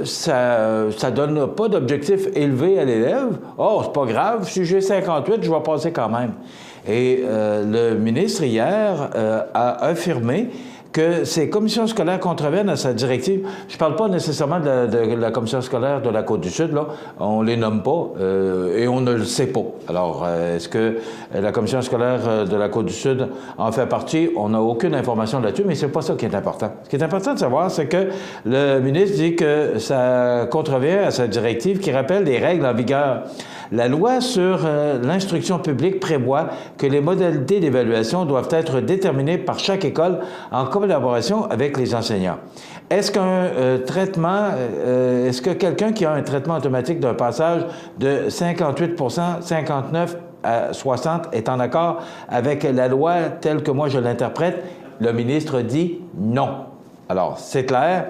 ça ne donne pas d'objectif élevé à l'élève. Oh, c'est pas grave, si j'ai 58, je vais passer quand même. Et le ministre, hier, a affirmé que ces commissions scolaires contreviennent à sa directive. Je ne parle pas nécessairement de la commission scolaire de la Côte-du-Sud, là. On ne les nomme pas et on ne le sait pas. Alors, est-ce que la commission scolaire de la Côte-du-Sud en fait partie? On n'a aucune information là-dessus, mais c'est pas ça qui est important. Ce qui est important de savoir, c'est que le ministre dit que ça contrevient à sa directive qui rappelle les règles en vigueur. La loi sur l'instruction publique prévoit que les modalités d'évaluation doivent être déterminées par chaque école en collaboration avec les enseignants. Est-ce qu'un est-ce que quelqu'un qui a un traitement automatique d'un passage de 58 59 à 60 est en accord avec la loi telle que moi je l'interprète? Le ministre dit non. Alors, c'est clair.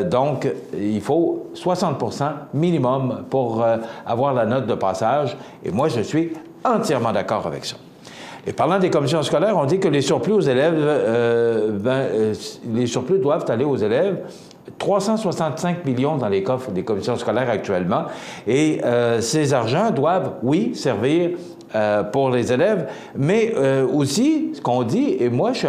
Donc, il faut 60 % minimum pour avoir la note de passage. Et moi, je suis entièrement d'accord avec ça. Et parlant des commissions scolaires, on dit que les surplus aux élèves, les surplus doivent aller aux élèves. 365 millions dans les coffres des commissions scolaires actuellement. Et ces argents doivent, oui, servir pour les élèves, mais aussi, ce qu'on dit, et moi je suis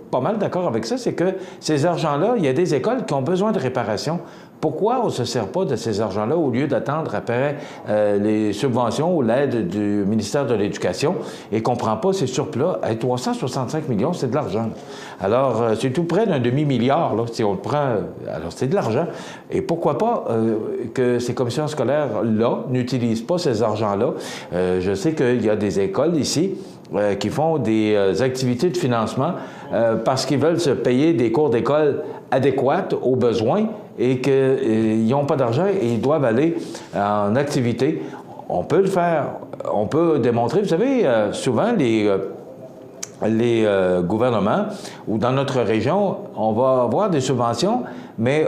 pas mal d'accord avec ça, c'est que ces argents-là, il y a des écoles qui ont besoin de réparation. Pourquoi on ne se sert pas de ces argents-là au lieu d'attendre après les subventions ou l'aide du ministère de l'Éducation et qu'on ne prend pas ces surplus-là? 365 millions, c'est de l'argent. Alors, c'est tout près d'un demi-milliard, là, si on le prend. Alors, c'est de l'argent. Et pourquoi pas que ces commissions scolaires-là n'utilisent pas ces argents-là? Je sais qu'il y a des écoles ici qui font des activités de financement parce qu'ils veulent se payer des cours d'école adéquates aux besoins et qu'ils n'ont pas d'argent et ils doivent aller en activité. On peut le faire. On peut démontrer. Vous savez, souvent, les gouvernements, ou dans notre région, on va avoir des subventions, mais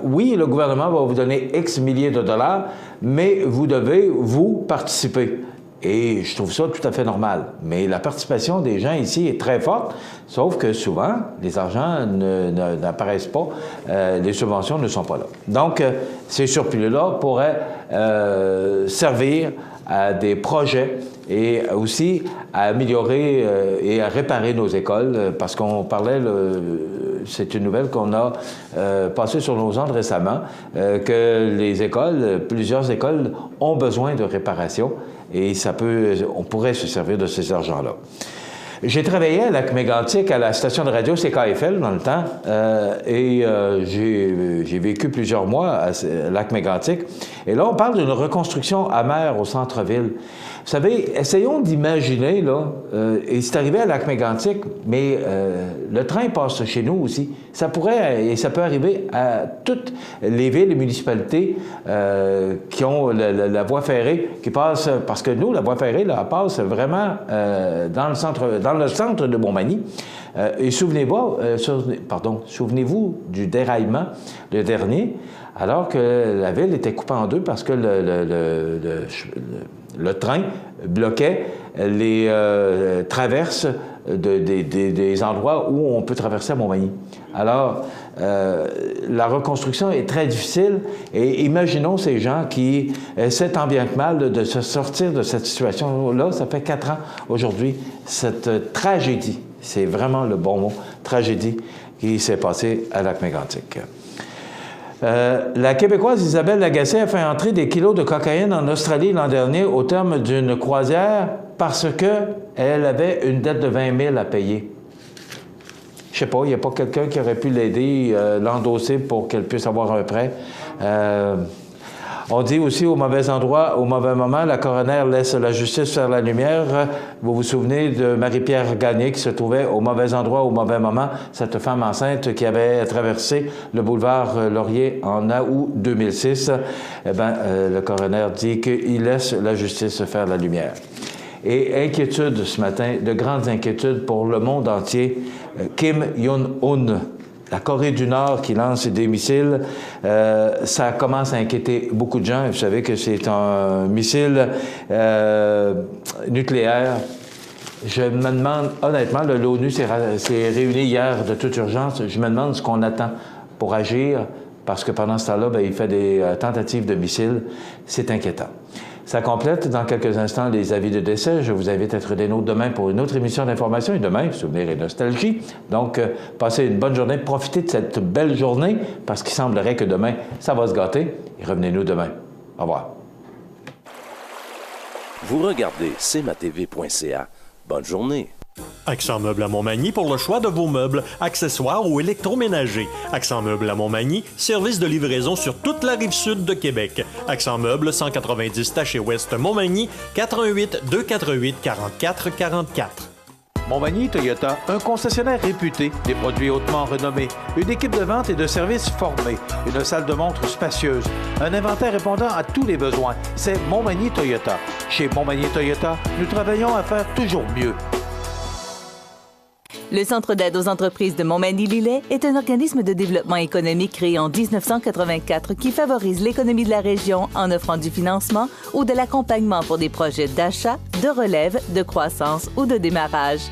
oui, le gouvernement va vous donner X milliers de dollars, mais vous devez, vous, participer. Et je trouve ça tout à fait normal. Mais la participation des gens ici est très forte, sauf que souvent, les argents n'apparaissent pas, les subventions ne sont pas là. Donc, ces surplus-là pourraient servir à des projets et aussi à améliorer et à réparer nos écoles, parce qu'on parlait, c'est une nouvelle qu'on a passée sur nos ondes récemment, que les écoles, plusieurs écoles ont besoin de réparation et on pourrait se servir de ces argents-là. J'ai travaillé à Lac-Mégantic, à la station de radio CKFL dans le temps, et j'ai vécu plusieurs mois à Lac-Mégantic. Et là, on parle d'une reconstruction amère au centre-ville. Vous savez, essayons d'imaginer, là, et c'est arrivé à Lac-Mégantic, mais le train passe chez nous aussi. Ça pourrait, et ça peut arriver à toutes les villes et municipalités qui ont la voie ferrée, qui passe, parce que nous, la voie ferrée, là, elle passe vraiment dans le centre de Montmagny. Et souvenez-vous du déraillement, le dernier, alors que la ville était coupée en deux parce que le train bloquait les traverses des endroits où on peut traverser à Montmagny. Alors, la reconstruction est très difficile et imaginons ces gens qui essaient tant bien que mal de se sortir de cette situation-là. Ça fait 4 ans aujourd'hui, cette tragédie, c'est vraiment le bon mot, tragédie qui s'est passée à Lac-Mégantic. La Québécoise Isabelle Lagacé a fait entrer des kilos de cocaïne en Australie l'an dernier au terme d'une croisière parce qu'elle avait une dette de 20 000 à payer. Je sais pas, il n'y a pas quelqu'un qui aurait pu l'aider, l'endosser pour qu'elle puisse avoir un prêt. On dit aussi au mauvais endroit, au mauvais moment, la coroner laisse la justice faire la lumière. Vous vous souvenez de Marie-Pierre Gagné qui se trouvait au mauvais endroit, au mauvais moment, cette femme enceinte qui avait traversé le boulevard Laurier en août 2006. Eh bien, le coroner dit qu'il laisse la justice faire la lumière. Et inquiétude ce matin, de grandes inquiétudes pour le monde entier. Kim Jong-un, la Corée du Nord qui lance des missiles, ça commence à inquiéter beaucoup de gens. Vous savez que c'est un missile nucléaire. Je me demande, honnêtement, l'ONU s'est réunie hier de toute urgence. Je me demande ce qu'on attend pour agir, parce que pendant ce temps-là, il fait des tentatives de missiles. C'est inquiétant. Ça complète dans quelques instants les avis de décès. Je vous invite à être des nôtres demain pour une autre émission d'information. Et demain, Souvenirs et Nostalgie. Donc, passez une bonne journée. Profitez de cette belle journée parce qu'il semblerait que demain, ça va se gâter. Et revenez-nous demain. Au revoir. Vous regardez cmatv.ca. Bonne journée. Accent Meubles à Montmagny pour le choix de vos meubles, accessoires ou électroménagers. Accent Meubles à Montmagny, service de livraison sur toute la rive sud de Québec. Accent Meubles, 190 Taché-Ouest Montmagny, 418-248-4444. Montmagny Toyota, un concessionnaire réputé, des produits hautement renommés, une équipe de vente et de services formée, une salle de montre spacieuse, un inventaire répondant à tous les besoins. C'est Montmagny Toyota. Chez Montmagny Toyota, nous travaillons à faire toujours mieux. Le Centre d'aide aux entreprises de Montmagny-Lillet est un organisme de développement économique créé en 1984 qui favorise l'économie de la région en offrant du financement ou de l'accompagnement pour des projets d'achat, de relève, de croissance ou de démarrage.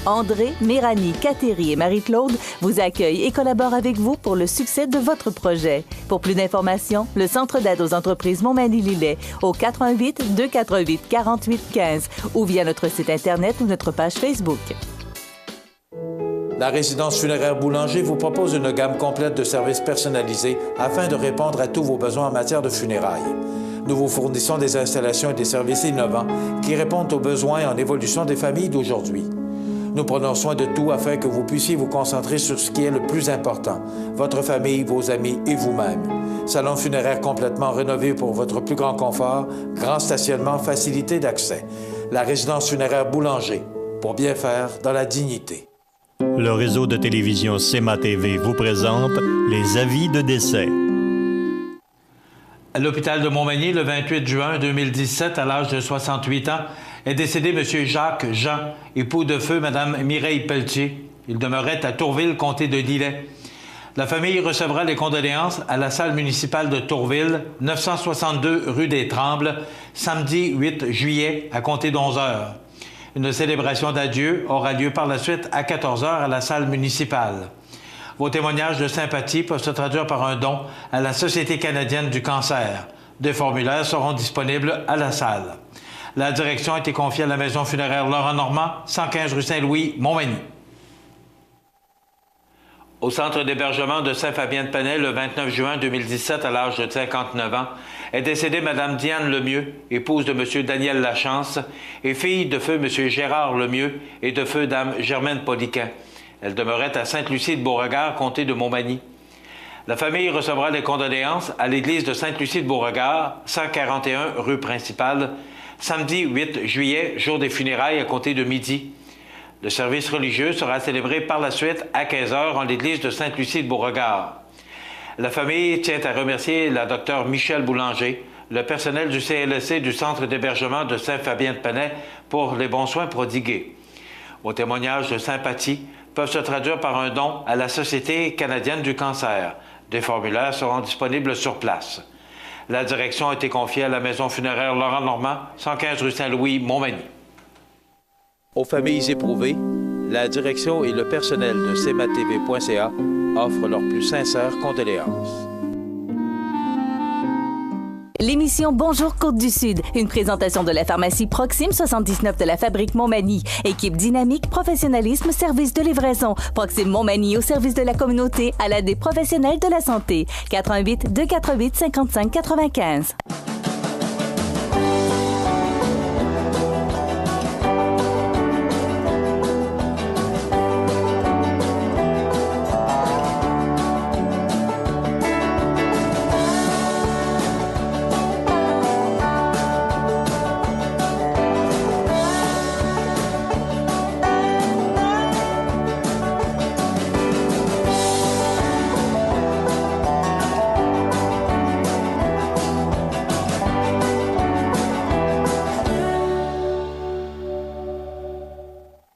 André, Méranie, Cathérie et Marie-Claude vous accueillent et collaborent avec vous pour le succès de votre projet. Pour plus d'informations, le Centre d'aide aux entreprises Montmagny-Lillet au 418-248-4815 ou via notre site Internet ou notre page Facebook. La résidence funéraire Boulanger vous propose une gamme complète de services personnalisés afin de répondre à tous vos besoins en matière de funérailles. Nous vous fournissons des installations et des services innovants qui répondent aux besoins en évolution des familles d'aujourd'hui. Nous prenons soin de tout afin que vous puissiez vous concentrer sur ce qui est le plus important, votre famille, vos amis et vous-même. Salon funéraire complètement rénové pour votre plus grand confort, grand stationnement, facilité d'accès. La résidence funéraire Boulanger, pour bien faire dans la dignité. Le réseau de télévision CMA-TV vous présente les avis de décès. À l'hôpital de Montmagny, le 28 juin 2017, à l'âge de 68 ans, est décédé M. Jacques Jean, époux de feu Mme Mireille Pelletier. Il demeurait à Tourville, comté de Lillet. La famille recevra les condoléances à la salle municipale de Tourville, 962 rue des Trembles, samedi 8 juillet, à compter d'11 heures. Une célébration d'adieu aura lieu par la suite à 14 heures à la salle municipale. Vos témoignages de sympathie peuvent se traduire par un don à la Société canadienne du cancer. Des formulaires seront disponibles à la salle. La direction a été confiée à la maison funéraire Laurent Normand, 115 rue Saint-Louis, Montmagny. Au centre d'hébergement de Saint-Fabien-de-Penay, le 29 juin 2017, à l'âge de 59 ans, est décédée Mme Diane Lemieux, épouse de M. Daniel Lachance, et fille de feu M. Gérard Lemieux et de feu Dame Germaine Poliquin. Elle demeurait à Sainte-Lucie-de-Beauregard, comté de Montmagny. La famille recevra les condoléances à l'église de Sainte-Lucie-de-Beauregard, 141 rue principale, samedi 8 juillet, jour des funérailles à compter de midi. Le service religieux sera célébré par la suite à 15 h en l'église de Sainte-Lucie-de-Beauregard. La famille tient à remercier la Dr Michel Boulanger, le personnel du CLSC du centre d'hébergement de Saint-Fabien-de-Penay pour les bons soins prodigués. Vos témoignages de sympathie peuvent se traduire par un don à la Société canadienne du cancer. Des formulaires seront disponibles sur place. La direction a été confiée à la maison funéraire Laurent Normand, 115 rue Saint-Louis, Montmagny. Aux familles éprouvées, la direction et le personnel de cmatv.ca offrent leurs plus sincères condoléances. L'émission Bonjour Côte-du-Sud, une présentation de la pharmacie Proxime 79 de la Fabrique Montmagny. Équipe dynamique, professionnalisme, service de livraison. Proxime Montmagny au service de la communauté à l'aide des professionnels de la santé. 88 248 55 95.